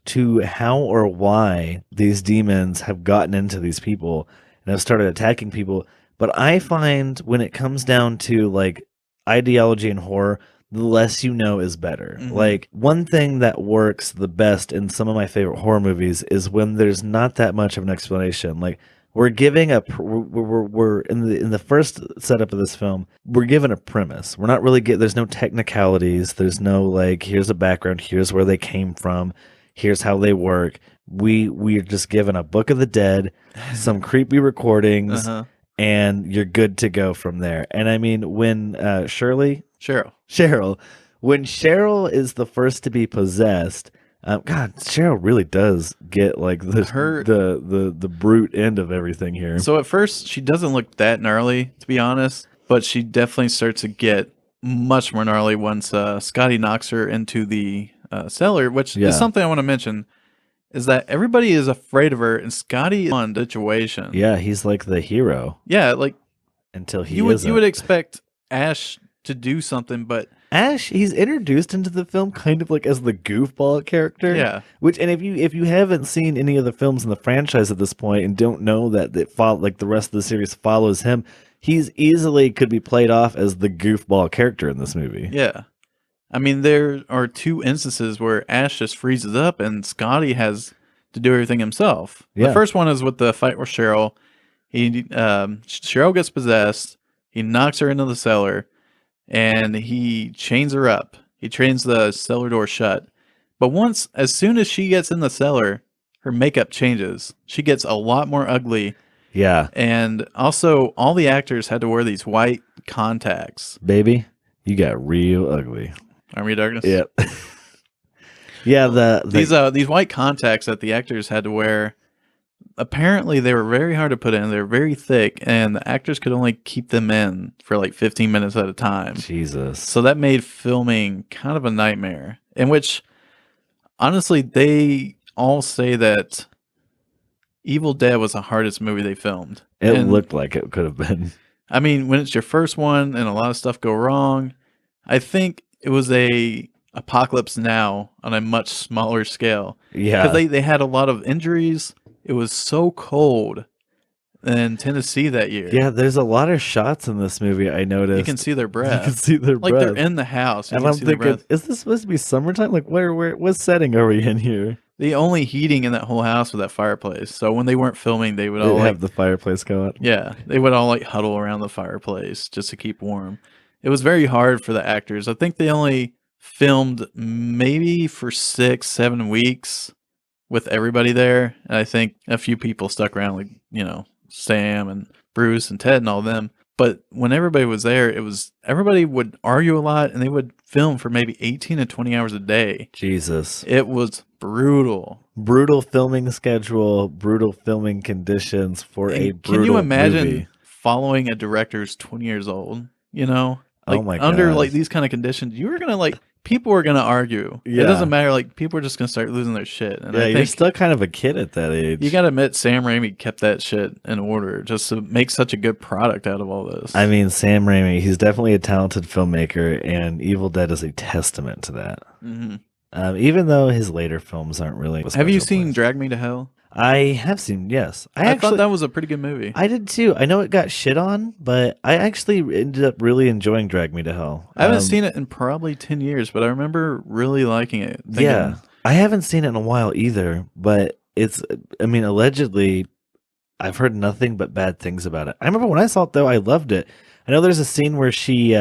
to how or why these demons have gotten into these people and have started attacking people. But I find when it comes down to like ideology and horror, the less you know is better. Mhm. Like one thing that works the best in some of my favorite horror movies is when there's not that much of an explanation. Like we're giving we're in the first setup of this film, we're given a premise. We're not really there's no technicalities. There's no like here's a background, here's where they came from, here's how they work. We're just given a Book of the Dead, some creepy recordings, Uh-huh. and you're good to go from there. And I mean, when Cheryl, when Cheryl is the first to be possessed, God, Cheryl really does get like the brute end of everything here. So at first she doesn't look that gnarly, to be honest, but she definitely starts to get much more gnarly once Scotty knocks her into the cellar, which Yeah. is something I want to mention. Is that everybody is afraid of her, and Scotty is on the situation. Yeah, he's like the hero Yeah, like until he you would isn't. you would expect Ash to do something, but Ash, he's introduced into the film kind of like as the goofball character. Yeah. Which, and if you haven't seen any of the films in the franchise at this point and don't know that like the rest of the series follows him, he's easily could be played off as the goofball character in this movie. yeah. I mean, there are two instances where Ash just freezes up and Scotty has to do everything himself. Yeah. The first one is with the fight with Cheryl. Cheryl gets possessed. He knocks her into the cellar, and he chains her up. He chains the cellar door shut. But as soon as she gets in the cellar, her makeup changes. She gets a lot more ugly. Yeah. And also, all the actors had to wear these white contacts. Baby, you got real ugly. Army of Darkness? Yep. Yeah, these white contacts that the actors had to wear, apparently they were very hard to put in. They were very thick, and the actors could only keep them in for like 15 minutes at a time. Jesus. So that made filming kind of a nightmare, in which Honestly, they all say that Evil Dead was the hardest movie they filmed. It And looked like it could have been. I mean, when it's your first one and a lot of stuff go wrong, I think it was a Apocalypse Now on a much smaller scale because Yeah. they had a lot of injuries. It was so cold in Tennessee that year. Yeah, there's a lot of shots in this movie I You can noticed. see their You can breath. see their Like they're breath. in the house. You And can I'm see their thinking, breath. is this supposed to be summertime? Like what setting are we in here? The only heating in that whole house was that fireplace. So when they weren't filming, they would They all have like, the fireplace going. yeah, they would all like huddle around the fireplace just to keep warm. It was very hard for the actors. I think they only filmed maybe for 6, 7 weeks with everybody there. And I think a few people stuck around, like, Sam and Bruce and Ted and all them. But when everybody was there, everybody would argue a lot and they would film for maybe 18 to 20 hours a day. Jesus. It was brutal. Brutal filming schedule, brutal filming conditions for a And can you brutal imagine movie. following a director who's 20 years old? Oh Like my under gosh. like these kind of conditions, you were gonna like people were gonna argue. It Yeah. doesn't matter. Like people are just gonna start losing their shit. And Yeah, I you're think still kind of a kid at that age. you gotta admit Sam Raimi kept that shit in order just to make such a good product out of all this. I mean, Sam Raimi, he's definitely a talented filmmaker, and Evil Dead is a testament to that. hmm Even though his later films aren't really. Have you special seen place. Drag Me to Hell? I have seen, yes. I thought that was a pretty good movie. I did too. I know it got shit on, but I actually ended up really enjoying Drag Me to Hell. I haven't seen it in probably 10 years, but I remember really liking it. Thinking, Yeah, I haven't seen it in a while either, but I mean, allegedly, I've heard nothing but bad things about it. I remember when I saw it though, I loved it. I know there's a scene where she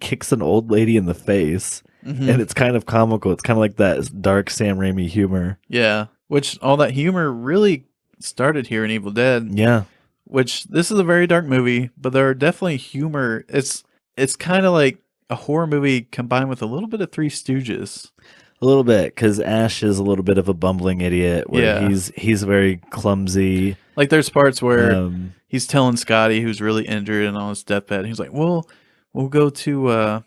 kicks an old lady in the face, Mhm. and it's kind of comical. It's kind of like that dark Sam Raimi humor. Yeah, which all that humor really started here in Evil Dead. Yeah, Which this is a very dark movie, but there are definitely humor. It's kind of like a horror movie combined with a little bit of Three Stooges. a little bit because Ash is a little bit of a bumbling idiot. Where Yeah. he's very clumsy. Like there's parts where Um, he's telling Scotty, who's really injured and on his deathbed, he's like, "Well, we'll go to."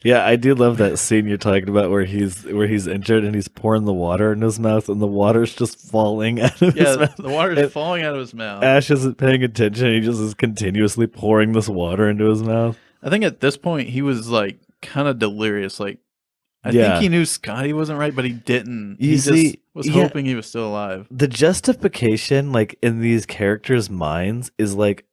Yeah, I do love that scene you're talking about where he's injured and he's pouring the water in his mouth and the water's just falling out of his Yeah, mouth. the water's And falling out of his mouth. Ash isn't paying attention. He just is continuously pouring this water into his mouth. I think at this point he was like kind of delirious. Like I Yeah. think he knew Scotty wasn't right, but he didn't. You He see, just was yeah. hoping he was still alive. The justification, like in these characters' minds, is like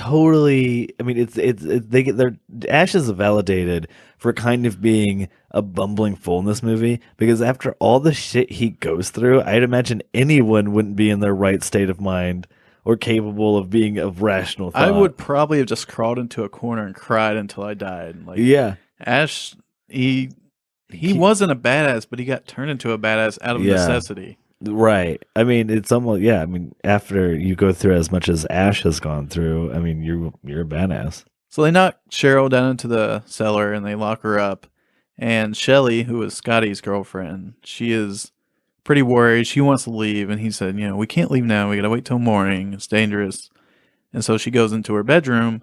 totally. I mean, they're Ash is validated for kind of being a bumbling fool in this movie because after all the shit he goes through, I'd imagine anyone wouldn't be in their right state of mind or capable of being of rational thought. I would probably have just crawled into a corner and cried until I died. Like Yeah. Ash, he wasn't a badass, but he got turned into a badass out of Yeah. necessity. Right. I mean, it's almost yeah. I mean, after you go through as much as Ash has gone through, I mean, you're a badass. So they knock Cheryl down into the cellar and they lock her up. And Shelly, who is Scotty's girlfriend, she is pretty worried. She wants to leave, and he said, "We can't leave now. We gotta wait till morning. It's dangerous." And so she goes into her bedroom,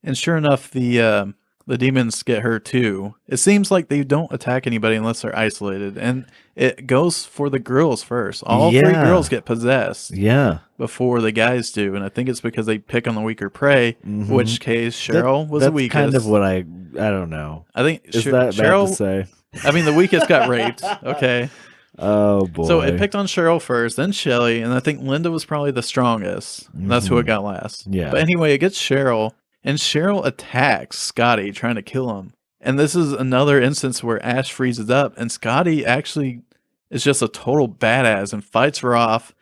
and sure enough, the demons get her too. It seems like they don't attack anybody unless they're isolated, and it goes for the girls first. All three Yeah. girls get possessed Yeah. before the guys do, and I think it's because they pick on the weaker prey. Mhm. Which case, Cheryl was the That's weakest. kind of what I don't know. I think Is that bad Cheryl. to say? I mean, the weakest got raped. Okay, Oh boy. so it picked on Cheryl first, then Shelly, and I think Linda was probably the strongest. That's who it Mhm. got last. Yeah. But anyway, it gets Cheryl, and Cheryl attacks Scotty, trying to kill him. And this is another instance where Ash freezes up, and Scotty actually is just a total badass and fights her off.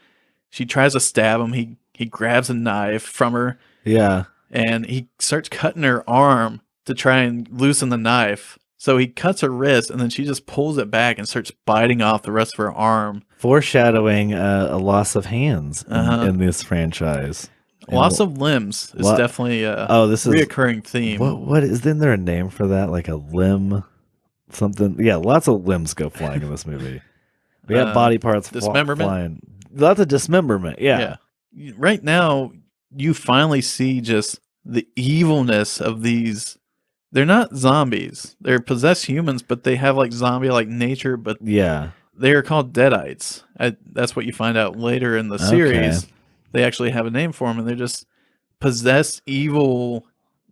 She tries to stab him. He grabs a knife from her, Yeah. and he starts cutting her arm to try and loosen the knife. So he cuts her wrist, and then she just pulls it back and starts biting off the rest of her arm. Foreshadowing a loss of hands Uh-huh. in this franchise. And Loss of limbs is Lo- definitely a this is reoccurring theme. what isn't there a name for that? Like a limb, something? Yeah, lots of limbs go flying in this movie. We have body parts dismemberment? flying. Lots of dismemberment. Yeah. Right now, you finally see just the evilness of these. They're not zombies. They're possessed humans, but they have like zombie-like nature. But Yeah. They are called Deadites. That's what you find out later in the Okay. series. They actually have a name for them, and they're just possessed, evil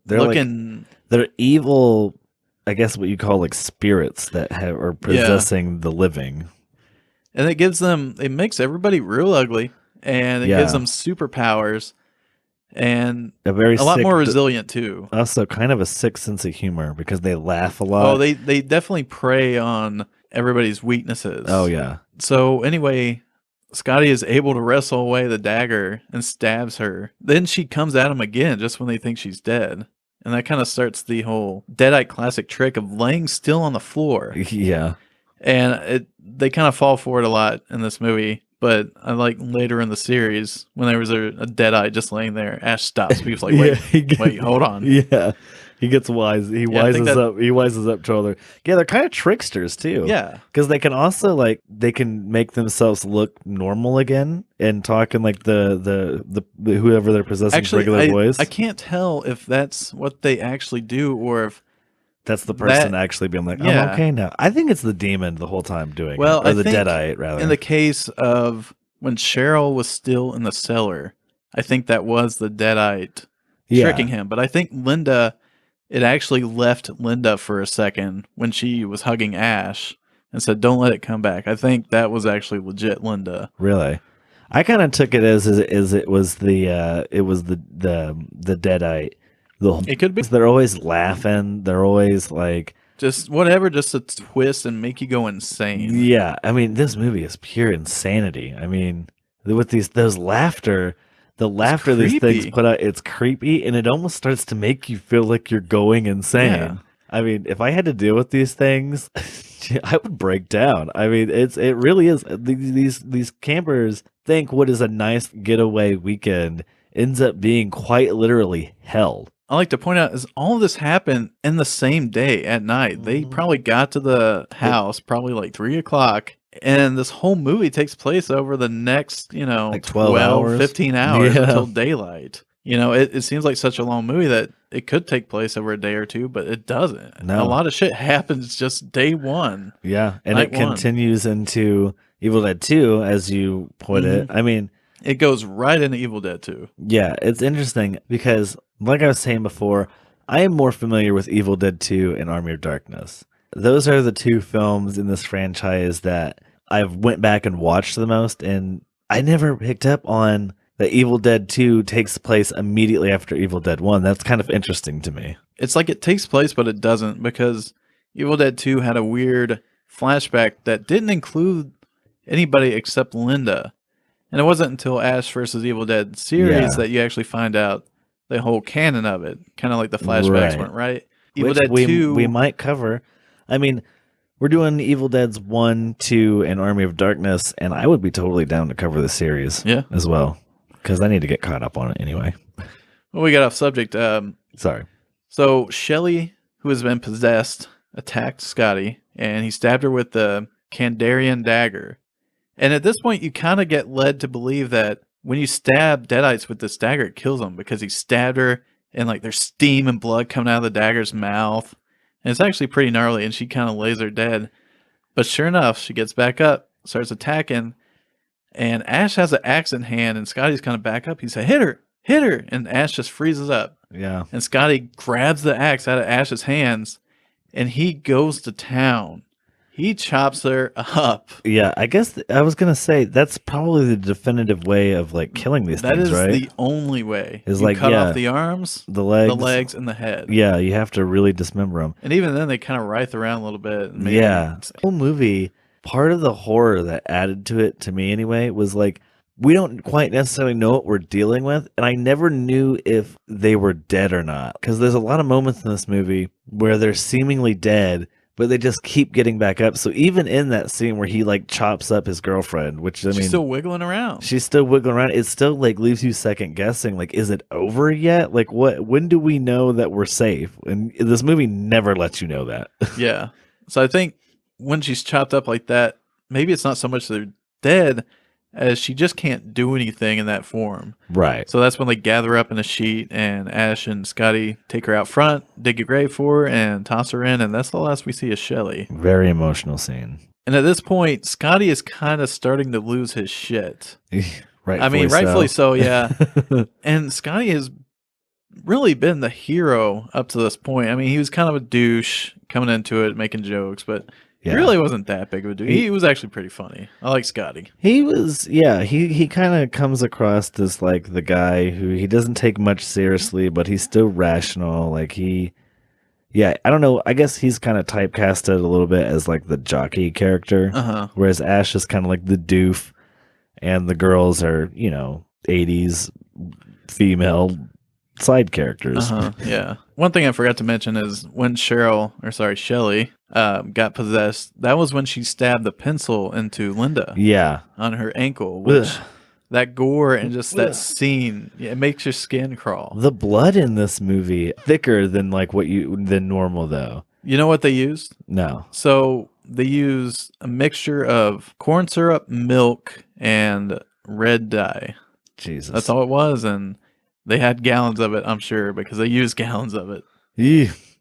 They're like looking. they're evil, I guess what you call like spirits that are Yeah, possessing the living. and it makes everybody real ugly, and it gives Yeah. them superpowers and A very a lot more sick, resilient too. also kind of a sick sense of humor because they laugh a Oh, lot. they definitely prey on everybody's Oh weaknesses. yeah. So anyway, Scotty is able to wrestle away the dagger and stabs her. Then she comes at him again just when they think she's dead. And that kind of starts the whole Deadite classic trick of laying still on the floor. Yeah. And they kind of fall for it a lot in this movie. But I like later in the series when there was a Deadite just laying there, Ash stops. He was like, Yeah, wait, hold on. yeah. He gets wise. He Yeah, I think wises that, up. He wises up to other. Yeah, they're kind of tricksters too, yeah. because they can also like they can make themselves look normal again and talk in like the whoever they're possessing's Actually, regular I voice. can't tell if that's what they actually do or if That's the person that, actually being like, I'm yeah. okay now. I think it's the demon the whole time doing it, Well, or I the think deadite in rather. the case of when Cheryl was still in the cellar, I think that was the Deadite tricking Yeah, him. But I think it actually left Linda for a second when she was hugging Ash and said, "Don't let it come back." I think that was actually legit Linda. really. I kind of took it as it was the deadite. It could be They're always laughing. They're always like, just whatever, just a twist and make you go insane. yeah. I mean, this movie is pure insanity. I mean, with those laughter, the It's laughter these things creepy. put out, it's creepy, and it almost starts to make you feel like you're going Yeah. insane. I mean, if I had to deal with these things, I would break down. I mean, it really is. These campers think what is a nice getaway weekend ends up being quite literally hell. I like to point out is all of this happened in the same day at night. They Mhm. probably got to the It, house probably like 3 o'clock. And this whole movie takes place over the next, like 12 12, hours. 15 hours Yeah. until daylight. It seems like such a long movie that it could take place over a day or two, but it doesn't. A No. lot of shit happens just day one, Yeah. And night it one. continues into Evil Dead 2, as you put it. Hmm. I mean, It goes right into Evil Dead 2. yeah, it's interesting because, like I was saying before, I am more familiar with Evil Dead 2 and Army of Darkness. Those are the two films in this franchise that I've went back and watched the most, and I never picked up on that Evil Dead 2 takes place immediately after Evil Dead 1. That's kind of interesting to me. It's like it takes place, but it doesn't because Evil Dead 2 had a weird flashback that didn't include anybody except Linda. And it wasn't until Ash versus Evil Dead series Yeah, that you actually find out the whole canon of it. Kind of like the flashbacks right. weren't right. Evil Which Dead we 2, might cover. I mean, we're doing Evil Dead's 1, 2, and Army of Darkness, and I would be totally down to cover the series yeah. as well because I need to get caught up on it anyway. Well, we got off subject. Sorry. So Shelly, who has been possessed, attacked Scotty, and he stabbed her with the Kandarian dagger. And at this point, you kind of get led to believe that when you stab Deadites with this dagger, it kills them because he stabbed her and like there's steam and blood coming out of the dagger's mouth. And it's actually pretty gnarly, and she kind of lays her dead. But sure enough, she gets back up, starts attacking, and Ash has an axe in hand, and Scotty's kind of back up. He said, hit her. And Ash just freezes up. Yeah. And Scotty grabs the axe out of Ash's hands, and he goes to town. He chops her up. Yeah, I guess I was gonna say that's probably the definitive way of like killing these That things, is right? the only way. Is You like, cut yeah, off the arms, the the legs. legs, and the head. Yeah, you have to really dismember them. And even then, they kind of writhe around a little bit. And maybe, Yeah, whole movie. Part of the horror that added to it, to me anyway, was like we don't quite necessarily know what we're dealing with, and I never knew if they were dead or not. Because there's a lot of moments in this movie where they're seemingly dead, but they just keep getting back up. So even in that scene where he like chops up his girlfriend, which I she's mean, still wiggling around. she's still wiggling around. It still like leaves you second guessing. Like, is it over yet? Like, what? When do we know that we're safe? And this movie never lets you know that. Yeah. So I think when she's chopped up like that, maybe it's not so much they're dead as she just can't do anything in that form. Right. So that's when they gather up in a sheet, and Ash and Scotty take her out front, dig a grave for her, and toss her in. And that's the last we see of Shelly. Very emotional scene. And at this point, Scotty is kind of starting to lose his shit. I mean, rightfully so, yeah. And Scotty has really been the hero up to this point. I mean, he was kind of a douche coming into it, making jokes, but he really wasn't that big of a dude. He was actually pretty funny. I like Scotty. He was, yeah, he kind of comes across as like the guy who he doesn't take much seriously, but he's still rational. Like yeah, I don't know. I guess he's kind of typecasted a little bit as like the jockey character, whereas Ash is kind of like the doof, and the girls are, 80s female side characters. Yeah. One thing I forgot to mention is when Shelley, got possessed, that was when she stabbed the pencil into Linda. Yeah. On her ankle, which that gore and just that scene, it makes your skin crawl. The blood in this movie thicker than than normal though. You know what they used? No. So they used a mixture of corn syrup, milk, and red dye. Jesus. That's all it was, and they had gallons of it, I'm sure, because they used gallons of it.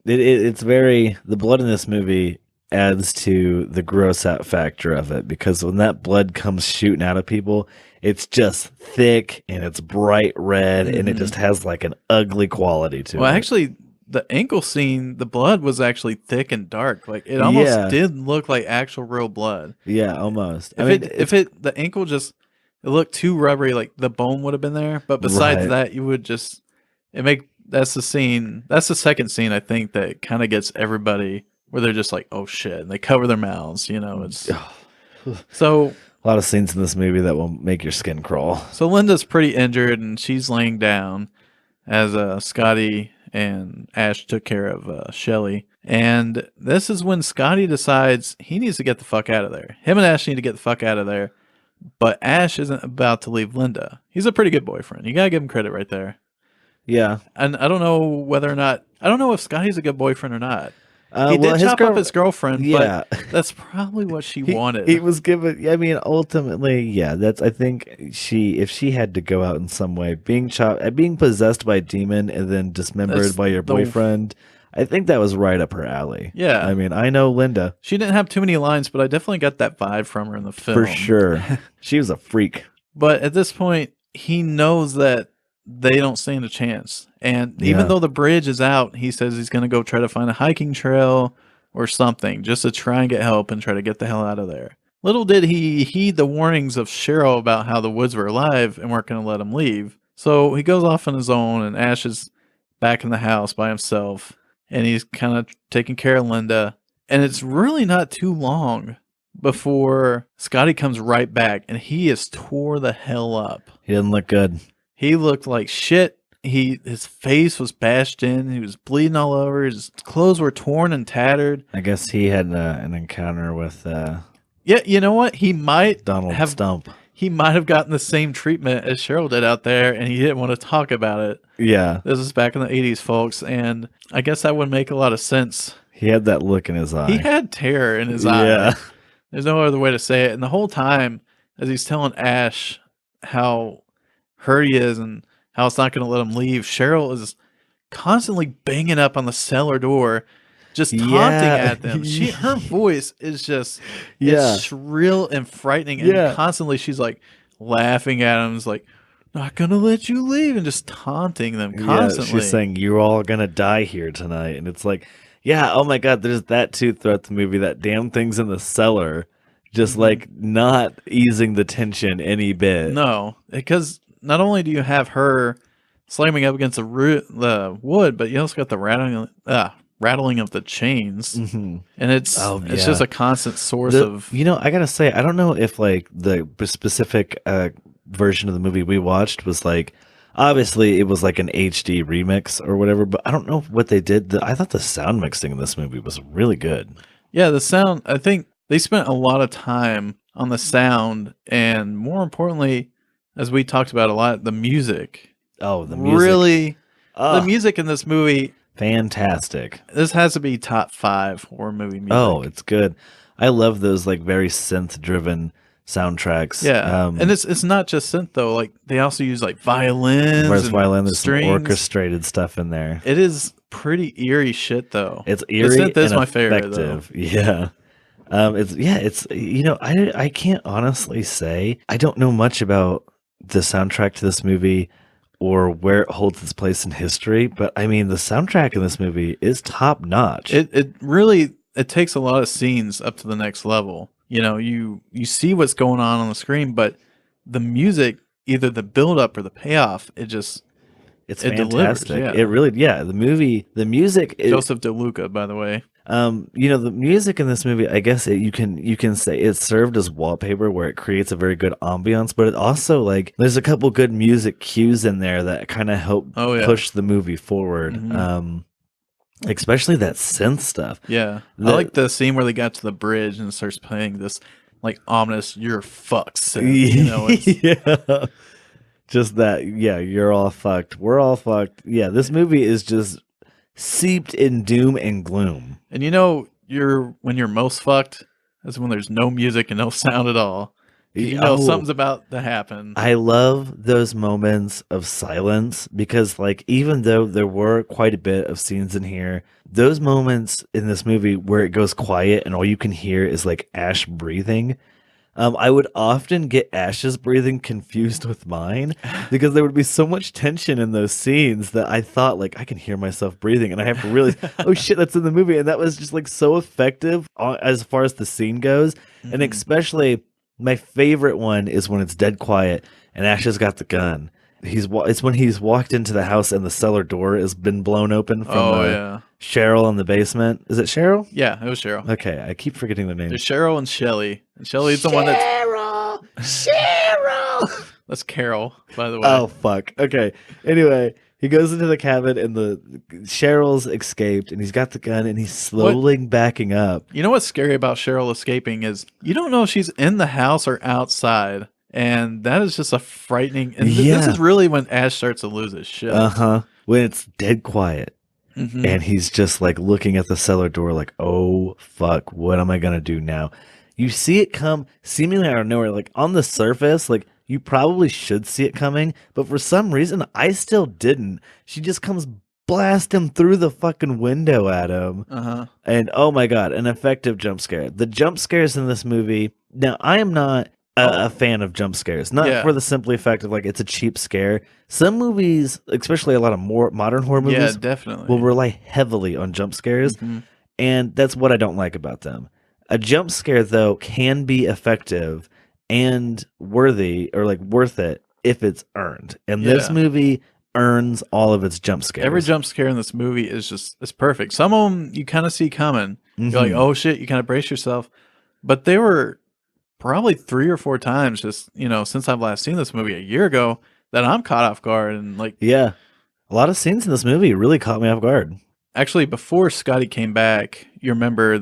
It's very, the blood in this movie adds to the gross out factor of it, because when that blood comes shooting out of people, it's just thick and it's bright red and it just has like an ugly quality to it. Well, actually, the ankle scene, the blood was actually thick and dark. Like it almost did look like actual real blood. Yeah, almost. The ankle just, it looked too rubbery, like the bone would have been there. But besides that, you would just, that's the scene. That's the second scene, I think, that kind of gets everybody where they're just like, oh shit. And they cover their mouths, it's so. A lot of scenes in this movie that will make your skin crawl. So Linda's pretty injured and she's laying down as Scotty and Ash took care of Shelley. And this is when Scotty decides he needs to get the fuck out of there. Him and Ash need to get the fuck out of there. But Ash isn't about to leave Linda. He's a pretty good boyfriend. You gotta give him credit right there. Yeah. And I don't know I don't know if Scotty's a good boyfriend or not. He did chop up his girlfriend, but that's probably what she wanted. He was given, I mean, ultimately, yeah, I think if she had to go out in some way, being possessed by a demon and then dismembered by your boyfriend, I think that was right up her alley. Yeah. I mean, I know Linda. She didn't have too many lines, but I definitely got that vibe from her in the film. For sure. She was a freak. But at this point, he knows that they don't stand a chance. And even though the bridge is out, he says he's going to go try to find a hiking trail or something just to try and get help and try to get the hell out of there. Little did he heed the warnings of Cheryl about how the woods were alive and weren't going to let him leave. So he goes off on his own, and Ash is back in the house by himself, and he's kind of taking care of Linda. And it's really not too long before Scotty comes right back, and he is tore the hell up. He didn't look good. He looked like shit. His face was bashed in. He was bleeding all over. His clothes were torn and tattered. I guess he had an encounter with yeah, you know what? He might Donald Stump. He might have gotten the same treatment as Cheryl did out there, and he didn't want to talk about it. Yeah. This is back in the 80s, folks, and I guess that would make a lot of sense. He had that look in his eye. He had terror in his eye. There's no other way to say it. And the whole time, as he's telling Ash how hurt he is and how it's not going to let him leave, Cheryl is constantly banging up on the cellar door, just taunting at them. Her voice is just it's shrill and frightening, and constantly she's like laughing at him, like, not gonna let you leave, and just taunting them constantly. She's saying, you're all gonna die here tonight. And it's like, oh my god, there's that too throughout the movie. That damn thing's in the cellar, just like not easing the tension any bit. No, because not only do you have her slamming up against the wood, but you also got the rattling of the chains, and it's just a constant source of. I gotta say, I don't know if like the specific version of the movie we watched was like, obviously it was like an HD remix or whatever, but I don't know what they did. I thought the sound mixing in this movie was really good. Yeah, the sound. I think they spent a lot of time on the sound, and more importantly, as we talked about a lot, the music. Oh, the music. Really, the music in this movie. Fantastic. This has to be top 5 horror movie music. Oh, it's good. I love those like very synth-driven soundtracks. Yeah, and it's not just synth though. Like they also use like violins. There's strings. some orchestrated stuff in there. It is pretty eerie shit though. It's eerie. The synth is and my favorite though. Yeah. It's I can't honestly say. I don't know much about the soundtrack to this movie or where it holds its place in history, but I mean the soundtrack in this movie is top notch. It really it takes a lot of scenes up to the next level. You know, you see what's going on the screen, but the music, either the build up or the payoff, It's it delivers. fantastic. It Yeah. really, yeah. The music, Joseph DeLuca, by the way. the music in this movie, I guess you can say it served as wallpaper where it creates a very good ambiance, but it also like there's a couple good music cues in there that kind of help Oh yeah. push the movie forward. Mhm. Especially that synth stuff. Yeah. I The like the scene where they got to the bridge and it starts playing this like ominous "you're fucked" synth. You know, it's yeah. Just that, yeah, you're all fucked. We're all fucked. Yeah, this movie is just seeped in doom and gloom. and you know you're when you're most fucked is when there's no music and no sound at all. 'Cause you know Oh, something's about to happen. I love those moments of silence because, like, even though there were quite a bit of scenes in here, those moments in this movie where it goes quiet and all you can hear is like Ash breathing. I would often get Ash's breathing confused with mine because there would be so much tension in those scenes that I thought, like, I can hear myself breathing, and I have to realize, oh shit, that's in the movie, and that was just like so effective as far as the scene goes, and Mhm. especially my favorite one is when it's dead quiet and Ash has got the gun. It's when he's walked into the house and the cellar door has been blown open from Oh yeah. Cheryl in the basement. Is it Cheryl? Yeah, it was Cheryl. Okay, I keep forgetting the name. There's Cheryl and Shelly. And Shelly's the one that's Cheryl! Cheryl! that's Carol, by the way. Oh fuck. Okay. Anyway, he goes into the cabin and the Cheryl's escaped and he's got the gun and he's slowly backing up. You know what's scary about Cheryl escaping is you don't know if she's in the house or outside. And that is just a frightening. And this Yeah. is really when Ash starts to lose his shit. Uh-huh. When it's dead quiet. Mhm. And he's just like looking at the cellar door like, oh fuck, what am I gonna do now? You see it come seemingly out of nowhere, like on the surface, like you probably should see it coming, but for some reason I still didn't. She just comes blasting through the fucking window at him. Uh-huh. And oh my god, an effective jump scare. The jump scares in this movie. Now, I am not a fan of jump scares, not Yeah. for the simply fact of like it's a cheap scare. Some movies, especially a lot of more modern horror Yeah, movies, definitely. will rely heavily on jump scares, Mhm. and that's what I don't like about them. A jump scare though can be effective and worthy or like worth it if it's earned. And this Yeah. movie earns all of its jump scares. Every jump scare in this movie is just it's perfect. Some of them you kind of see coming. You're like, Mhm. oh shit, you kind of brace yourself. But they were probably 3 or 4 times just, you know, since I've last seen this movie a year ago that I'm caught off guard and like Yeah. A lot of scenes in this movie really caught me off guard. actually before Scotty came back, you remember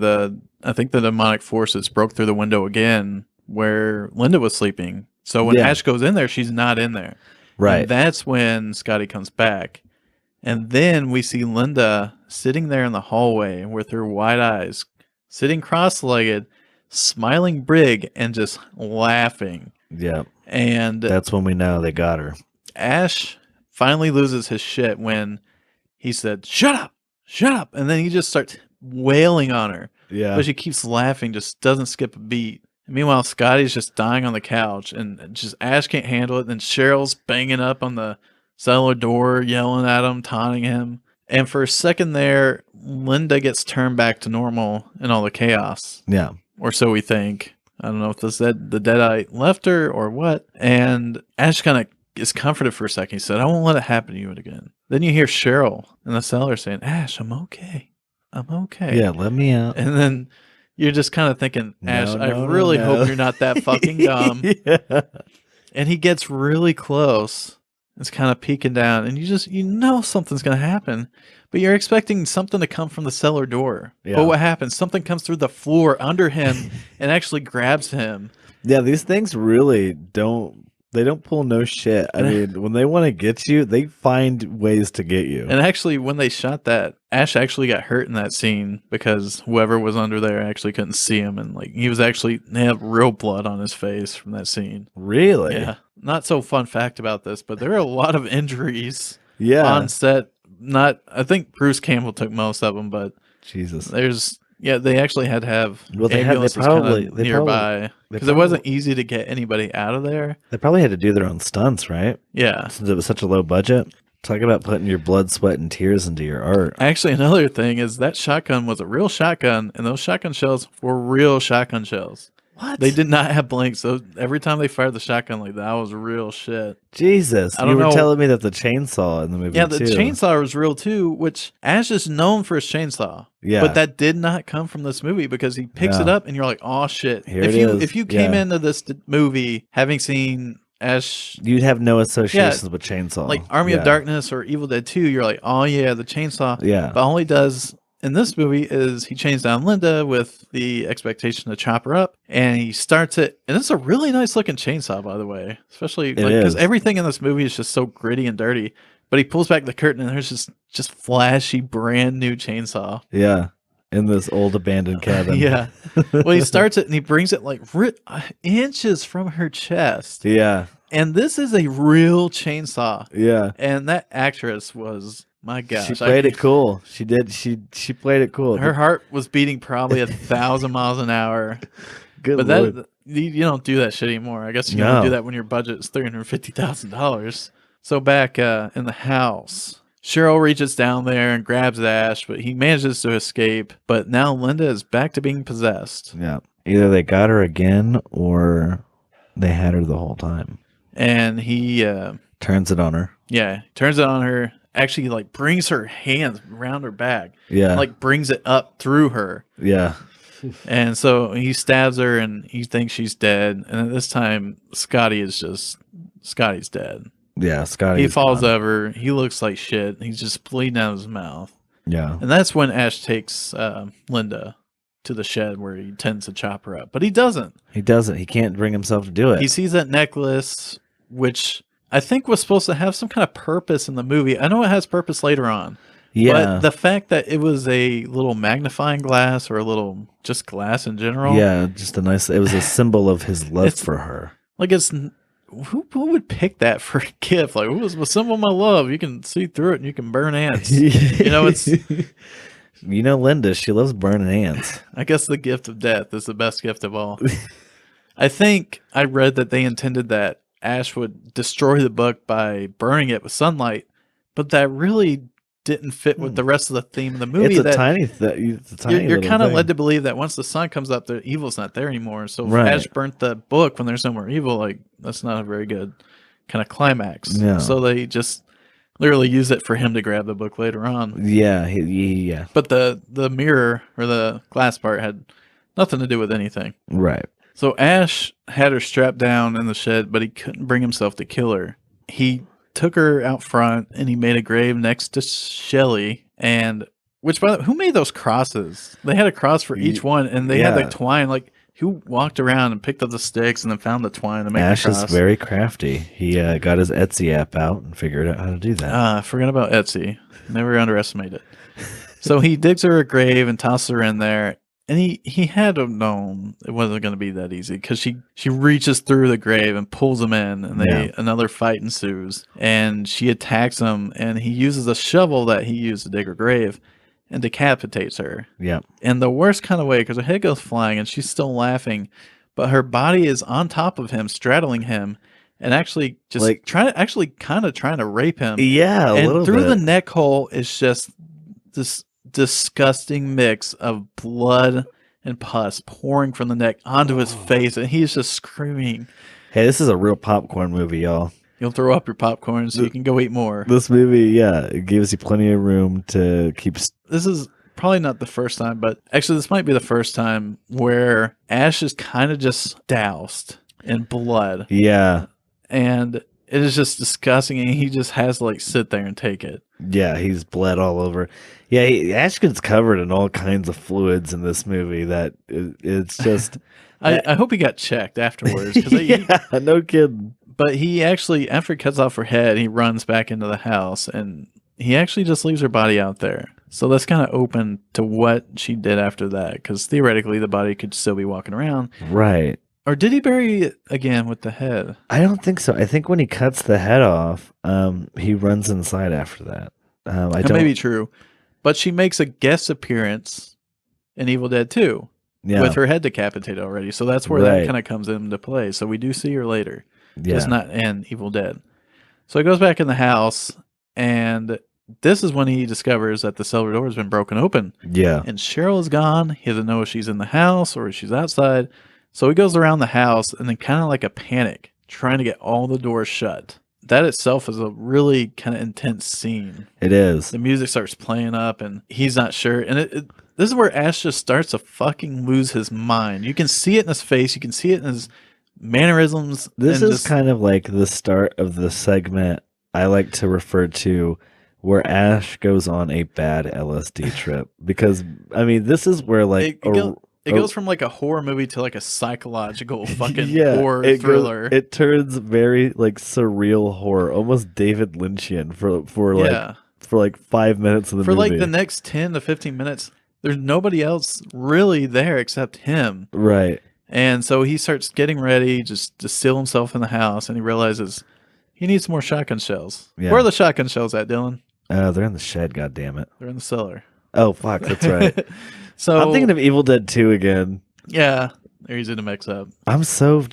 I think the demonic forces broke through the window again where Linda was sleeping. So when Yeah. Ash goes in there, she's not in there. Right. And that's when Scotty comes back. And then we see Linda sitting there in the hallway with her wide eyes, sitting cross-legged, smiling big and just laughing. Yeah. And That's when we know they got her. Ash finally loses his shit when he said, "Shut up, shut up." And then he just starts wailing on her. Yeah. But she keeps laughing, just doesn't skip a beat. And meanwhile, Scotty's just dying on the couch and just Ash can't handle it. And Cheryl's banging up on the cellar door, yelling at him, taunting him. And for a second there, Linda gets turned back to normal in all the chaos. Yeah. Or so we think. I don't know if the Deadite left her or what. And Ash kind of is comforted for a second. He said, "I won't let it happen to you again." Then you hear Cheryl in the cellar saying, "Ash, I'm okay. I'm okay." Yeah, let me out. And then you're just kind of thinking, Ash, I really hope you're not that fucking dumb. Yeah. And he gets really close. It's kind of peeking down. And you know something's going to happen. But you're expecting something to come from the cellar door. Yeah. But what happens? Something comes through the floor under him and actually grabs him. Yeah, these things really don't pull no shit. I mean, when they want to get you, they find ways to get you. And actually, when they shot that, Ash actually got hurt in that scene because whoever was under there actually couldn't see him. And like he had real blood on his face from that scene. Really? Yeah. Not so fun fact about this, but there are a lot of injuries Yeah. on set. I think Bruce Campbell took most of them, but Jesus. there's Yeah, they actually had to have Well, ambulances kind of nearby they because it wasn't probably easy to get anybody out of there. they probably had to do their own stunts, right? Yeah. Since it was such a low budget. Talk about putting your blood, sweat, and tears into your art. Actually, another thing is that shotgun was a real shotgun, and those shotgun shells were real shotgun shells. What? They did not have blanks. So every time they fired the shotgun, like that was real shit. Jesus, I you don't were know. telling me that the chainsaw in the movie Yeah, the too. chainsaw was real too, which Ash is known for his chainsaw. Yeah. But that did not come from this movie because he picks it Yeah. up and you're like, oh shit. Here if it you is. if you came Yeah. into this movie having seen Ash You'd have no associations with chainsaw. like Army of Darkness or Evil Dead 2, you're like, oh yeah, the chainsaw. Yeah. But all he does in this movie is he chains down Linda with the expectation to chop her up, and he starts it. And it's a really nice looking chainsaw, by the way, especially because everything in this movie is just so gritty and dirty. But he pulls back the curtain, and there's just flashy, brand new chainsaw. Yeah. In this old abandoned cabin. Yeah. Well, he starts it and he brings it like inches from her chest. Yeah. And this is a real chainsaw. Yeah. And that actress was, my gosh. She played it cool. She did. She played it cool. Her heart was beating probably 1,000 miles an hour. Good But Lord. that you don't do that shit anymore. I guess you don't do that when your budget is $350,000. So back in the house, Cheryl reaches down there and grabs Ash, but he manages to escape. But now Linda is back to being possessed. Yeah. Either they got her again or they had her the whole time. And he turns it on her. Yeah, turns it on her. Actually, like brings her hands around her back. Yeah. Like brings it up through her. Yeah. And so he stabs her and he thinks she's dead. And at this time, Scotty's dead. Yeah, Scotty. He falls over. He looks like shit. He's just bleeding out of his mouth. Yeah. And that's when Ash takes Linda to the shed where he tends to chop her up. But he doesn't. He doesn't. He can't bring himself to do it. He sees that necklace, which I think was supposed to have some kind of purpose in the movie. I know it has purpose later on. Yeah. But the fact that it was a little magnifying glass or a little just glass in general. Yeah, just a nice, it was a symbol of his love for her. Like who would pick that for a gift? Like, it was a symbol of my love. You can see through it and you can burn ants. You know, it's... You know, Linda, she loves burning ants. I guess the gift of death is the best gift of all. I think I read that they intended that Ash would destroy the book by burning it with sunlight, but that really didn't fit with the rest of the theme of the movie. It's a tiny you're kind of led to believe that once the sun comes up, the evil's not there anymore. So if Ash burnt the book when there's no more evil, like that's not a very good kind of climax. No. So they just literally use it for him to grab the book later on. Yeah, yeah. But the mirror or the glass part had nothing to do with anything. Right. So Ash had her strapped down in the shed, but he couldn't bring himself to kill her. He took her out front and he made a grave next to Shelly. And which, by the way, who made those crosses? They had a cross for each one, and they had like twine. Like, who walked around and picked up the sticks and then found the twine to make Ash the cross? is very crafty. He got his Etsy app out and figured out how to do that. I forgot about Etsy. Never underestimate it. So he digs her a grave and tosses her in there. And he had to have known it wasn't going to be that easy because she reaches through the grave and pulls him in, and another fight ensues. And she attacks him, and he uses a shovel that he used to dig her grave and decapitates her. Yeah. In the worst kind of way, because her head goes flying and she's still laughing, but her body is on top of him, straddling him, and actually just like, trying to rape him. Yeah, and through the neck hole is just this disgusting mix of blood and pus pouring from the neck onto his face, and he's just screaming. Hey, this is a real popcorn movie, y'all. You'll throw up your popcorn so you can go eat more. This movie, it gives you plenty of room to keep. This is probably not the first time, but actually this might be the first time where Ash is kind of just doused in blood. Yeah. And it is just disgusting, and he just has to like sit there and take it. Yeah, he's bled all over. Yeah, Ash gets covered in all kinds of fluids in this movie. That it's just. I hope he got checked afterwards. No kidding. But he actually, after he cuts off her head, he runs back into the house, and he actually just leaves her body out there. So that's kind of open to what she did after that, because theoretically the body could still be walking around. Right. Or did he bury it again with the head? I don't think so. I think when he cuts the head off, he runs inside after that. That may be true. But she makes a guest appearance in Evil Dead 2 Yeah. with her head decapitated already. So that's where that Right. kind of comes into play. So we do see her later, just Yeah. not in Evil Dead. So he goes back in the house, and this is when he discovers that the cellar door has been broken open. Yeah. And Cheryl is gone. He doesn't know if she's in the house or if she's outside. So he goes around the house and then kind of like a panic, trying to get all the doors shut. That itself is a really kind of intense scene. It is. The music starts playing up and he's not sure. And this is where Ash just starts to fucking lose his mind. You can see it in his face. You can see it in his mannerisms. This and is kind of like the start of the segment I like to refer to where Ash goes on a bad LSD trip. Because, I mean, this is where like it goes from like a horror movie to like a psychological fucking yeah, horror thriller. It turns very like surreal horror, almost David Lynchian for like 5 minutes of the for movie. like the next 10 to 15 minutes. There's nobody else really there except him. Right. And so he starts getting ready just to seal himself in the house, and he realizes he needs more shotgun shells. Yeah. Where are the shotgun shells at, Dylan? They're in the shed, goddammit. They're in the cellar. Oh fuck, that's right. So I'm thinking of Evil Dead 2 again. Yeah, they're easy to mix up. I'm so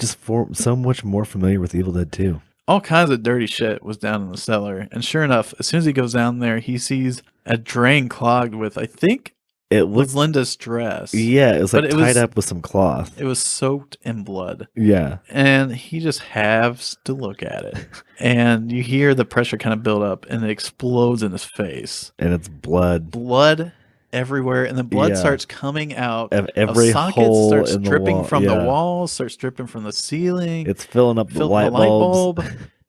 much more familiar with Evil Dead 2. All kinds of dirty shit was down in the cellar, and sure enough, as soon as he goes down there, he sees a drain clogged with, I think, it was Linda's dress. Yeah, it was like tied up with some cloth. It was soaked in blood. Yeah. And he just has to look at it. And you hear the pressure kind of build up, and it explodes in his face. And it's blood. Blood everywhere, and the blood starts coming out of every hole starts in the dripping wall. from the walls, starts dripping from the ceiling. It's filling up the light bulb.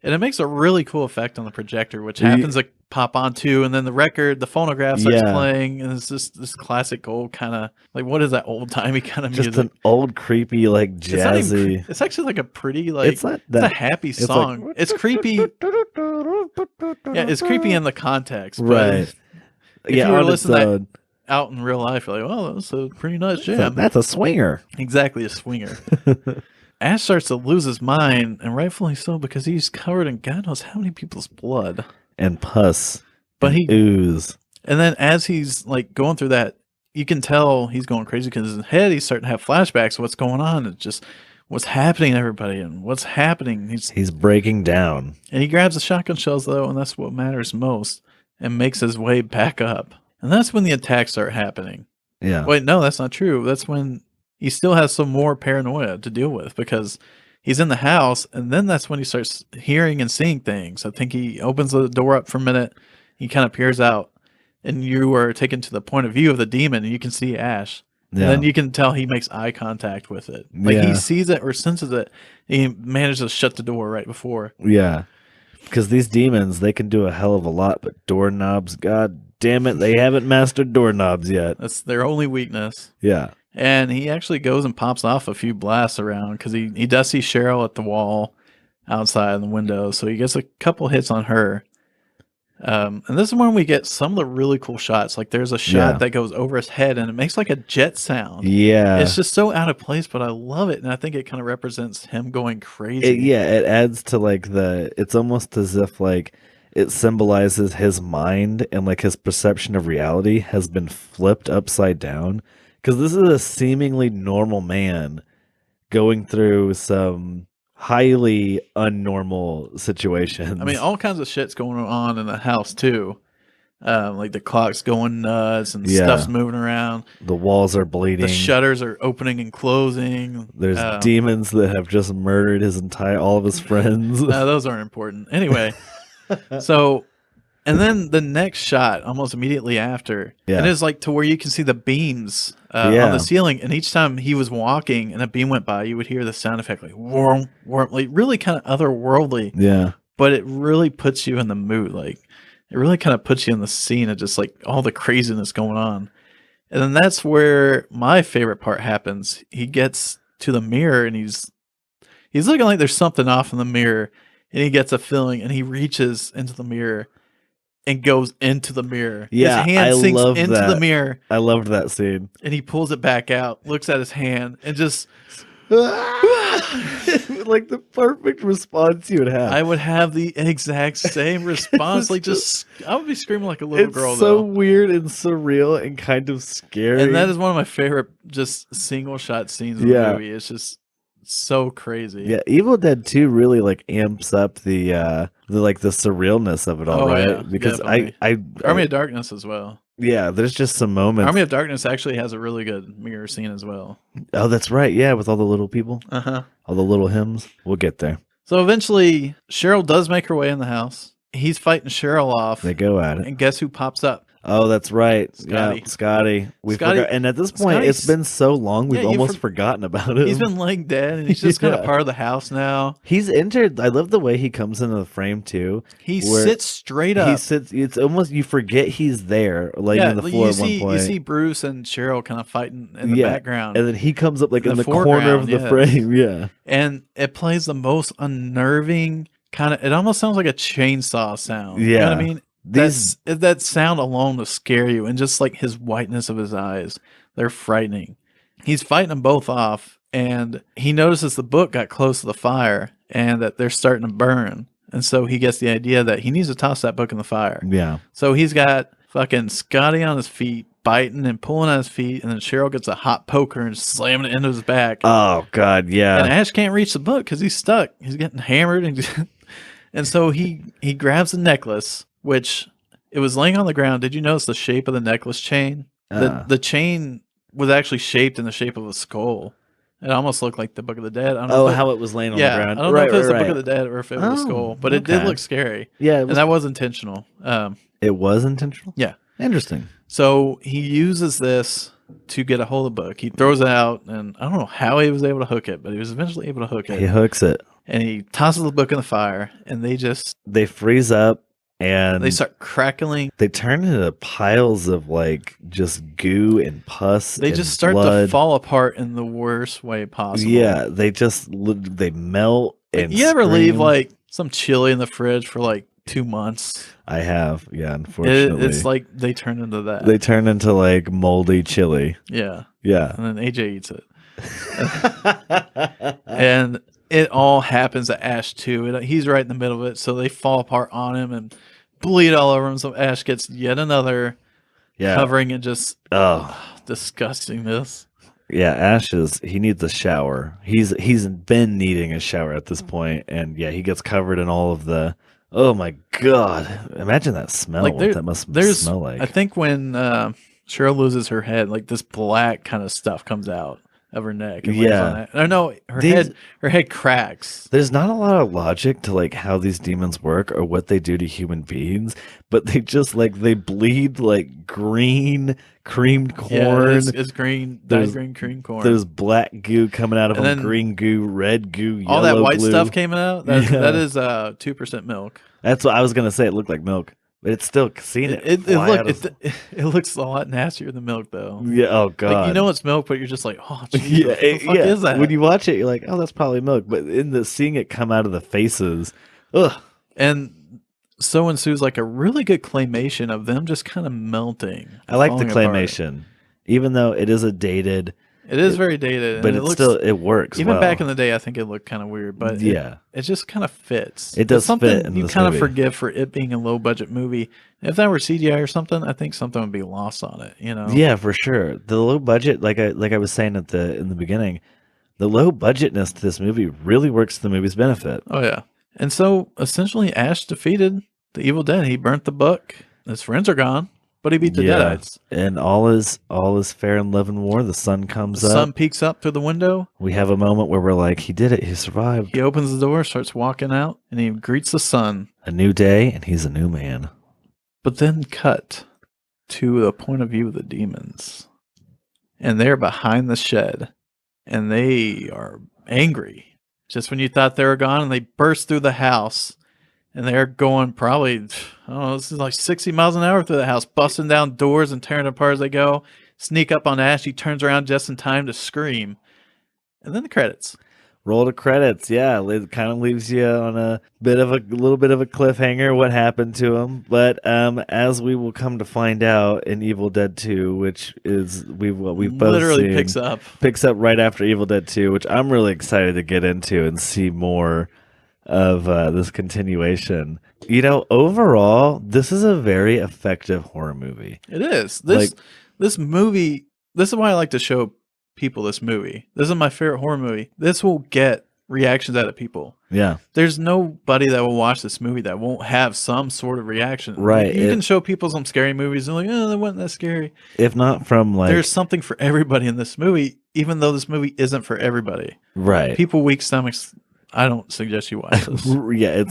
And it makes a really cool effect on the projector, which happens to pop onto, and then the record, the phonograph starts playing, and it's just this classic old kind of, like, what is that old timey kind of music? Just an old creepy, like jazzy. It's actually like a pretty, like, it's a happy song. It's creepy. Yeah, it's creepy in the context. But if you were listening to that out in real life, you're like, well, that's a pretty nice jam. That's a swinger. Exactly, a swinger. Ash starts to lose his mind, and rightfully so, because he's covered in God knows how many people's blood and pus, but he ooze. And then as he's like going through that, you can tell he's going crazy because in his head he's starting to have flashbacks of what's going on. It's just what's happening to everybody and what's happening. He's breaking down, and he grabs the shotgun shells though, and that's what matters most, and makes his way back up. And that's when the attacks start happening. Yeah. Wait, no, that's not true. That's when he still has some more paranoia to deal with because he's in the house, and then that's when he starts hearing and seeing things. I think he opens the door up for a minute, he kind of peers out, and you are taken to the point of view of the demon, and you can see Ash. Yeah. And then you can tell he makes eye contact with it. Like he sees it or senses it. He manages to shut the door right before. Yeah. Because these demons, they can do a hell of a lot, but doorknobs, god damn it, they haven't mastered doorknobs yet. That's their only weakness. Yeah. And he actually goes and pops off a few blasts around because he does see Cheryl at the wall outside in the window. So he gets a couple hits on her. And this is when we get some of the really cool shots. Like there's a shot that goes over his head and it makes like a jet sound. Yeah. It's just so out of place, but I love it. And I think it kind of represents him going crazy. It adds to like it's almost as if like it symbolizes his mind and like his perception of reality has been flipped upside down. Because this is a seemingly normal man going through some highly unnormal situations. I mean, all kinds of shit's going on in the house, too. Like the clock's going nuts and stuff's moving around. The walls are bleeding. The shutters are opening and closing. There's demons that have just murdered all of his friends. No, those aren't important. Anyway, so... And then the next shot, almost immediately after, and it's like to where you can see the beams on the ceiling. And each time he was walking and a beam went by, you would hear the sound effect like warm, like really kind of otherworldly. Yeah. But it really puts you in the mood. Like it really kind of puts you in the scene of just like all the craziness going on. And then that's where my favorite part happens. He gets to the mirror and he's looking like there's something off in the mirror, and he gets a feeling and he reaches into the mirror and goes into the mirror. Yeah, his hand sinks into the mirror. I loved that scene. And he pulls it back out, looks at his hand, and just... and Like the perfect response you would have. I would have the exact same response. It's Like, I would be screaming like a little It's girl, so though. weird and surreal and kind of scary. And that is one of my favorite just single shot scenes in the movie. It's just so crazy. Yeah, Evil Dead 2 really like amps up the like the surrealness of it all, Oh, right? yeah, Because definitely. Army of Darkness as well. yeah, there's just some moments. Army of Darkness actually has a really good mirror scene as well. Oh, that's right. Yeah, with all the little people, Uh-huh. all the little hymns. We'll get there. So eventually, Cheryl does make her way in the house. He's fighting Cheryl off. They go at it. And guess who pops up? Oh, that's right. Scotty. Yeah, Scotty. We Scotty- forgot. And at this point, it's been so long, we've almost forgotten about it. He's been laying dead, and he's just kind of part of the house now. He's entered. I love the way he comes into the frame too. He sits straight up. He sits. It's almost you forget he's there, laying on the floor at one point. You see Bruce and Cheryl kind of fighting in the background, and then he comes up like in the corner of the frame. Yeah, and it plays the most unnerving kind of. It almost sounds like a chainsaw sound. Yeah, you know what I mean. That sound alone will scare you, and just like his whiteness of his eyes, they're frightening. He's fighting them both off, and he notices the book got close to the fire and that they're starting to burn. And so he gets the idea that he needs to toss that book in the fire. Yeah. So he's got fucking Scotty on his feet, biting and pulling on his feet, and then Cheryl gets a hot poker and slamming it into his back. Oh, God, yeah. And Ash can't reach the book because he's stuck. He's getting hammered. And so he grabs the necklace, which it was laying on the ground. Did you notice the shape of the necklace chain? The chain was actually shaped in the shape of a skull. It almost looked like the Book of the Dead. I don't know how it was laying on the ground. I don't know if it was the Book of the Dead or if it was a skull, but it did look scary. Yeah, and that was intentional. It was intentional? Yeah. Interesting. So he uses this to get a hold of the book. He throws it out, and I don't know how he was able to hook it, but he was eventually able to hook it. He hooks it. And he tosses the book in the fire, and they freeze up. And they start crackling. They turn into piles of like just goo and pus. They just start to fall apart in the worst way possible. Yeah, they melt. And you ever leave like some chili in the fridge for like 2 months? I have, yeah. Unfortunately, it's like they turn into that. They turn into like moldy chili. Yeah, yeah. And then AJ eats it, and it all happens to Ash too. He's right in the middle of it, so they fall apart on him and bleed all over him. So Ash gets yet another covering and just disgustingness. Yeah, Ash he needs a shower. He's been needing a shower at this point, and yeah, he gets covered in all of the. Oh my God! Imagine that smell. What that must smell like. I think when Cheryl loses her head, like this black kind of stuff comes out of her neck. And no, her head cracks. There's not a lot of logic to like how these demons work or what they do to human beings, but they just they bleed like green creamed corn. Yeah, it's green, dyed green cream corn. There's black goo coming out of them, green goo, red goo, yellow, all that white blue stuff came out. That is 2% milk. That's what I was gonna say. It looked like milk. But it's still seeing it. It looks a lot nastier than milk, though. Yeah. Oh God. Like, you know it's milk, but you're just like, oh, geez, what the fuck is that? When you watch it, you're like, oh, that's probably milk. But seeing it come out of the faces, ugh. And so ensues like a really good claymation of them just kind of melting. I like the claymation, even though it is a dated. It is very dated, but it works. Even back in the day, I think it looked kind of weird, but it just kind of fits. It does something fit. You kind of forgive for it being a low budget movie. If that were CGI or something, I think something would be lost on it. You know? Yeah, for sure. The low budget, like I was saying in the beginning, the low budgetness to this movie really works to the movie's benefit. Oh yeah, and so essentially, Ash defeated the Evil Dead. He burnt the book. His friends are gone. But he beat the Deadites. And all is fair in love and war. The sun comes up. The sun peeks up through the window. We have a moment where we're like, he did it. He survived. He opens the door, starts walking out, and he greets the sun. A new day, and he's a new man. But then cut to the point of view of the demons. And they're behind the shed. And they are angry. Just when you thought they were gone, and they burst through the house. And they're going probably, I don't know, this is like 60 miles an hour through the house, busting down doors and tearing it apart as they go. Sneak up on Ash. He turns around just in time to scream. And then the credits. Roll to credits, yeah. It kind of leaves you on a little bit of a cliffhanger. What happened to him? But as we will come to find out in Evil Dead 2, which is we've both Literally seen, picks up right after Evil Dead 2, which I'm really excited to get into and see more of this continuation. Overall, this is a very effective horror movie. It is. Like, This movie, this is why I like to show people this movie. This is my favorite horror movie. This will get reactions out of people. yeah, There's nobody that will watch this movie that won't have some sort of reaction. right. You can show people some scary movies and they're like, oh, that wasn't that scary. If not from There's something for everybody in this movie, even though this movie isn't for everybody. right. People weak stomachs, I don't suggest you watch this. Yeah,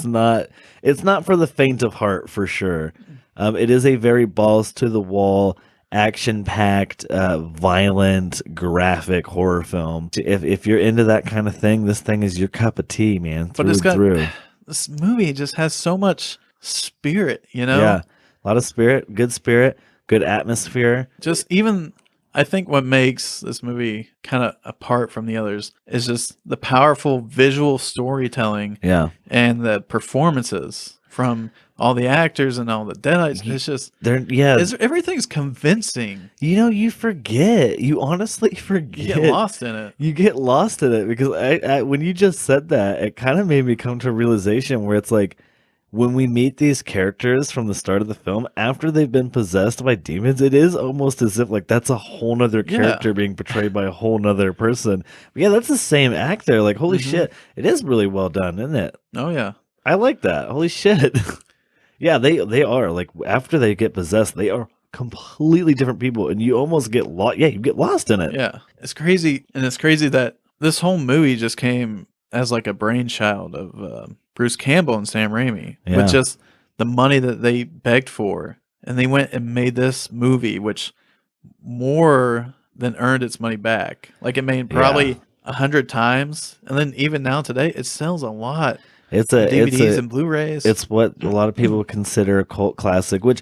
it's not for the faint of heart for sure. It is a very balls to the wall, action packed, violent, graphic horror film. If you're into that kind of thing, this thing is your cup of tea, man. But it's got through. This movie just has so much spirit, Yeah, a lot of spirit, good atmosphere. Just even I think what makes this movie kind of apart from the others is just the powerful visual storytelling, Yeah, and the performances from all the actors and all the deadites. It's just everything's convincing. You forget. You honestly forget. You get lost in it. You get lost in it because I when you just said that, it kind of made me come to a realization where it's like, when we meet these characters from the start of the film, after they've been possessed by demons, it is almost as if like that's a whole nother character being portrayed by a whole nother person. But yeah, that's the same actor. Like, holy shit, it is really well done, isn't it? Oh yeah, I like that. Holy shit. Yeah, they are like, after they get possessed, they are completely different people, and you almost get lost. Yeah, you get lost in it. yeah. It's crazy, and it's crazy that this whole movie just came as like a brainchild of Bruce Campbell and Sam Raimi, with just the money that they begged for, and they went and made this movie, which more than earned its money back. Like, it made probably 100 times, and then even now today, it sells a lot. It's DVDs and Blu-rays. It's what a lot of people consider a cult classic, which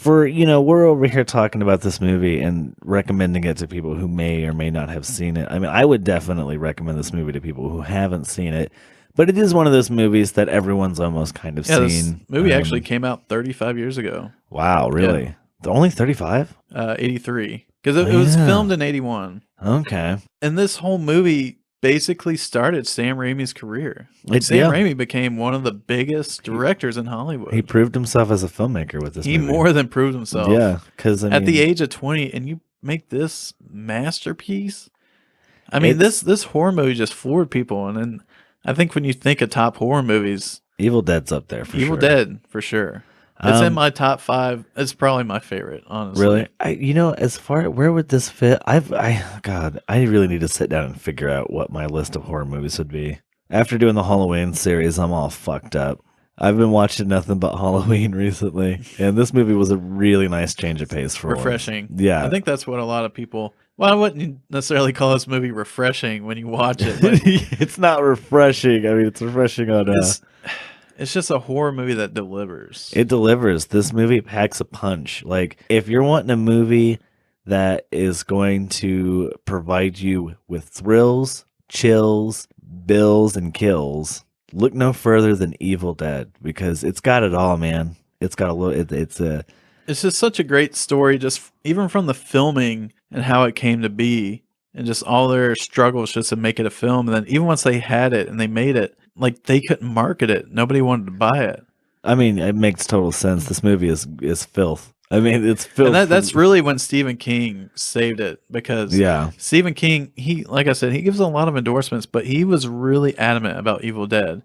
we're over here talking about this movie and recommending it to people who may or may not have seen it. I mean, I would definitely recommend this movie to people who haven't seen it, but it is one of those movies that everyone's almost kind of seen. This movie actually came out 35 years ago. Wow, really? Yeah. Only 35? 83. Because it was filmed in 81. Okay. And this whole movie basically started Sam Raimi's career. Sam Raimi became one of the biggest directors in Hollywood. He proved himself as a filmmaker with this movie. He more than proved himself. Yeah, because at the age of 20, and you make this masterpiece. I mean, this horror movie just floored people. And then I think when you think of top horror movies, Evil Dead's up there for sure. Evil Dead, for sure. It's in my top 5. It's probably my favorite, honestly. Really? As far where would this fit? God, I really need to sit down and figure out what my list of horror movies would be. After doing the Halloween series, I'm all fucked up. I've been watching nothing but Halloween recently, and this movie was a really nice change of pace for refreshing. Yeah, I think that's what a lot of people. Well, I wouldn't necessarily call this movie refreshing when you watch it. But it's not refreshing. I mean, it's refreshing on. It's just a horror movie that delivers. It delivers. This movie packs a punch. Like, if you're wanting a movie that is going to provide you with thrills, chills, bills, and kills, look no further than Evil Dead, because it's got it all, man. It's got a little. It's just such a great story, just even from the filming and how it came to be, and just all their struggles just to make it a film. And then even once they had it and they made it, like, they couldn't market it. Nobody wanted to buy it. I mean, it makes total sense. This movie is filth. I mean, it's filth. And that's really when Stephen King saved it, because Stephen King, like I said, he gives a lot of endorsements, but he was really adamant about Evil Dead.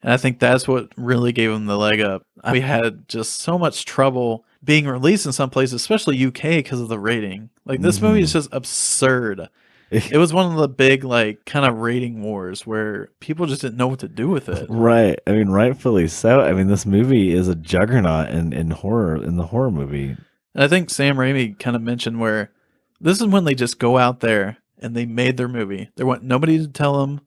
And I think that's what really gave him the leg up. We had just so much trouble being released in some places, especially UK, because of the rating. Like, this movie is just absurd. It was one of the big, like, kind of rating wars where people just didn't know what to do with it. Right. I mean, rightfully so. I mean, this movie is a juggernaut in horror, in the horror movie. And I think Sam Raimi kind of mentioned where this is when they just go out there and they made their movie. There wasn't nobody to tell them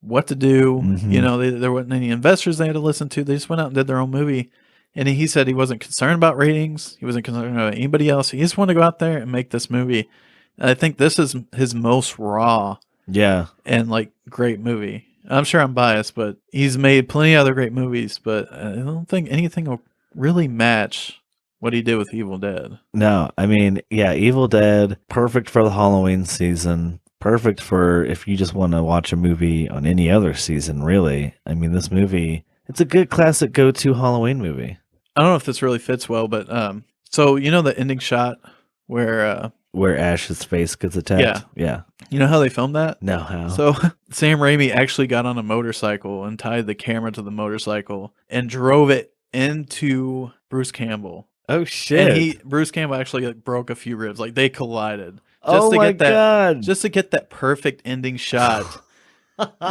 what to do. There wasn't any investors they had to listen to. They just went out and did their own movie. And he said he wasn't concerned about ratings. He wasn't concerned about anybody else. He just wanted to go out there and make this movie. And I think this is his most raw Yeah. and like great movie. I'm sure I'm biased, but he's made plenty of other great movies, but I don't think anything will really match what he did with Evil Dead. No, I mean, yeah, Evil Dead, perfect for the Halloween season. Perfect for if you just want to watch a movie on any other season, really. I mean, this movie, it's a good classic go-to Halloween movie. I don't know if this really fits well, but so you know the ending shot where Where Ash's face gets attacked. Yeah. you know how they filmed that? No, how? So Sam Raimi actually got on a motorcycle and tied the camera to the motorcycle and drove it into Bruce Campbell. Oh, And shit. Bruce Campbell actually like broke a few ribs, like they collided. Oh, my God. Just to get that perfect ending shot.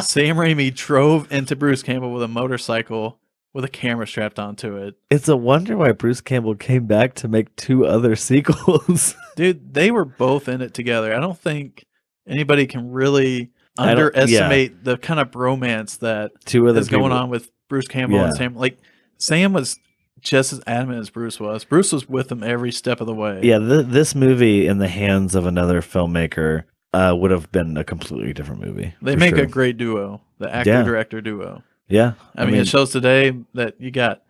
Sam Raimi drove into Bruce Campbell with a motorcycle with a camera strapped onto it. It's a wonder why Bruce Campbell came back to make 2 other sequels. Dude, they were both in it together. I don't think anybody can really I don't- yeah. underestimate the kind of bromance that 2 other is going people. on with Bruce Campbell Yeah. and Sam. Like Sam was just as adamant as Bruce was. Bruce was with him every step of the way. Yeah, this movie in the hands of another filmmaker would have been a completely different movie. They for make sure. a great duo, the actor-director duo. Yeah. I mean, it shows today that you got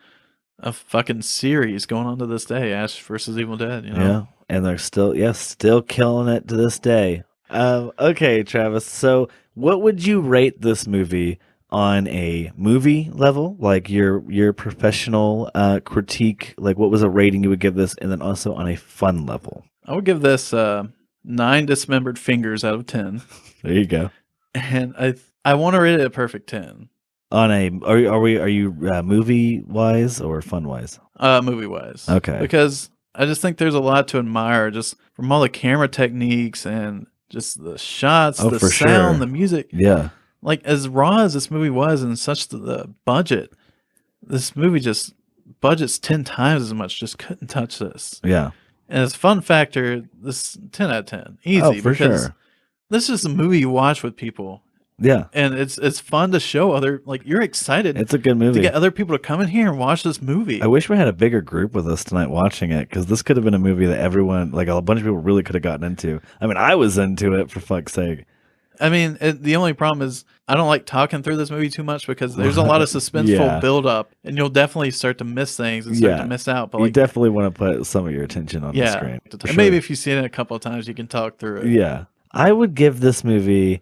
a fucking series going on to this day, Ash versus Evil Dead, you know? Yeah, and they're still killing it to this day. Okay, Travis. So, what would you rate this movie on a movie level, like your professional critique? Like, what was a rating you would give this, and then also on a fun level? I would give this 9 dismembered fingers out of 10. There you go. And I want to rate it a perfect 10. On a are you movie wise or fun wise? Movie wise. Okay. Because I just think there's a lot to admire just from all the camera techniques and just the shots, Oh, the for sound, sure. the music. Yeah. Like as raw as this movie was and such the budget, this movie just budgets 10 times as much, just couldn't touch this. Yeah. And as a fun factor, this 10 out of 10. Easy. Oh, for because sure. this is a movie you watch with people. Yeah. And it's fun to show other, like you're excited It's a good to movie. get other people to come in here and watch this movie. I wish we had a bigger group with us tonight watching it, because this could have been a movie that everyone, like a bunch of people, really could have gotten into. I mean, I was into it, for fuck's sake. I mean, the only problem is I don't like talking through this movie too much because there's a lot of suspenseful Yeah. build up, and you'll definitely start to miss things and start Yeah. to miss out. But You like, definitely want to put some of your attention on the yeah, screen. for and sure. maybe if you've seen it a couple of times, you can talk through it. Yeah. I would give this movie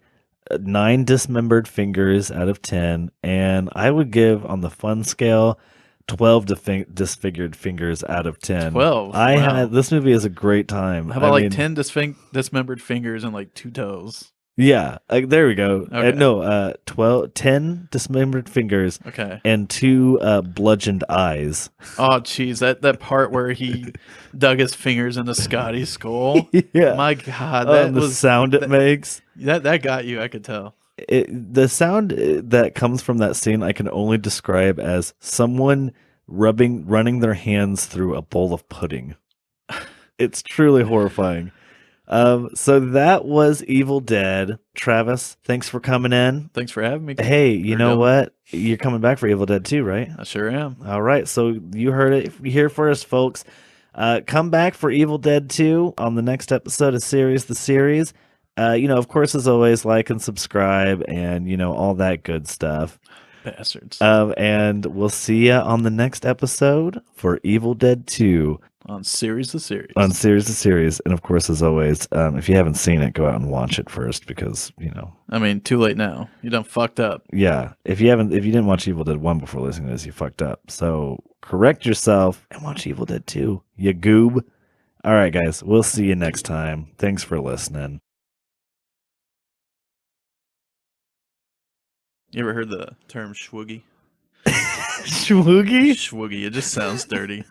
9 dismembered fingers out of 10, and I would give, on the fun scale, 12 disfigured fingers out of 10. 12? I Wow. had this movie is a great time. How about I like mean, 10 dismembered fingers and like 2 toes? Yeah, there we go. Okay. No, 10 dismembered fingers Okay. and 2 bludgeoned eyes. Oh, jeez, that part where he dug his fingers into Scotty's skull. Yeah. My God, And the sound it makes. that got you. I could tell. The sound that comes from that scene, I can only describe as someone running their hands through a bowl of pudding. It's truly horrifying. So that was Evil Dead. Travis, thanks for coming in. Thanks for having me. Hey, you Or know Dylan. what? You're coming back for Evil Dead 2, right? I sure am. All right, so you heard it here first, folks. Come back for Evil Dead 2 on the next episode of Series the Series. Of course, as always, like and subscribe and, all that good stuff. Bastards. And we'll see you on the next episode for Evil Dead 2 On Series the Series. on Series the Series. And of course, as always, if you haven't seen it, go out and watch it first because, I mean, too late now. You done fucked up. yeah, if you didn't watch Evil Dead 1 before listening to this, you fucked up. So correct yourself and watch Evil Dead 2, you goob. All right, guys, we'll see you next time. Thanks for listening. You ever heard the term schwoogie? Schwoogie? Schwoogie. It just sounds dirty.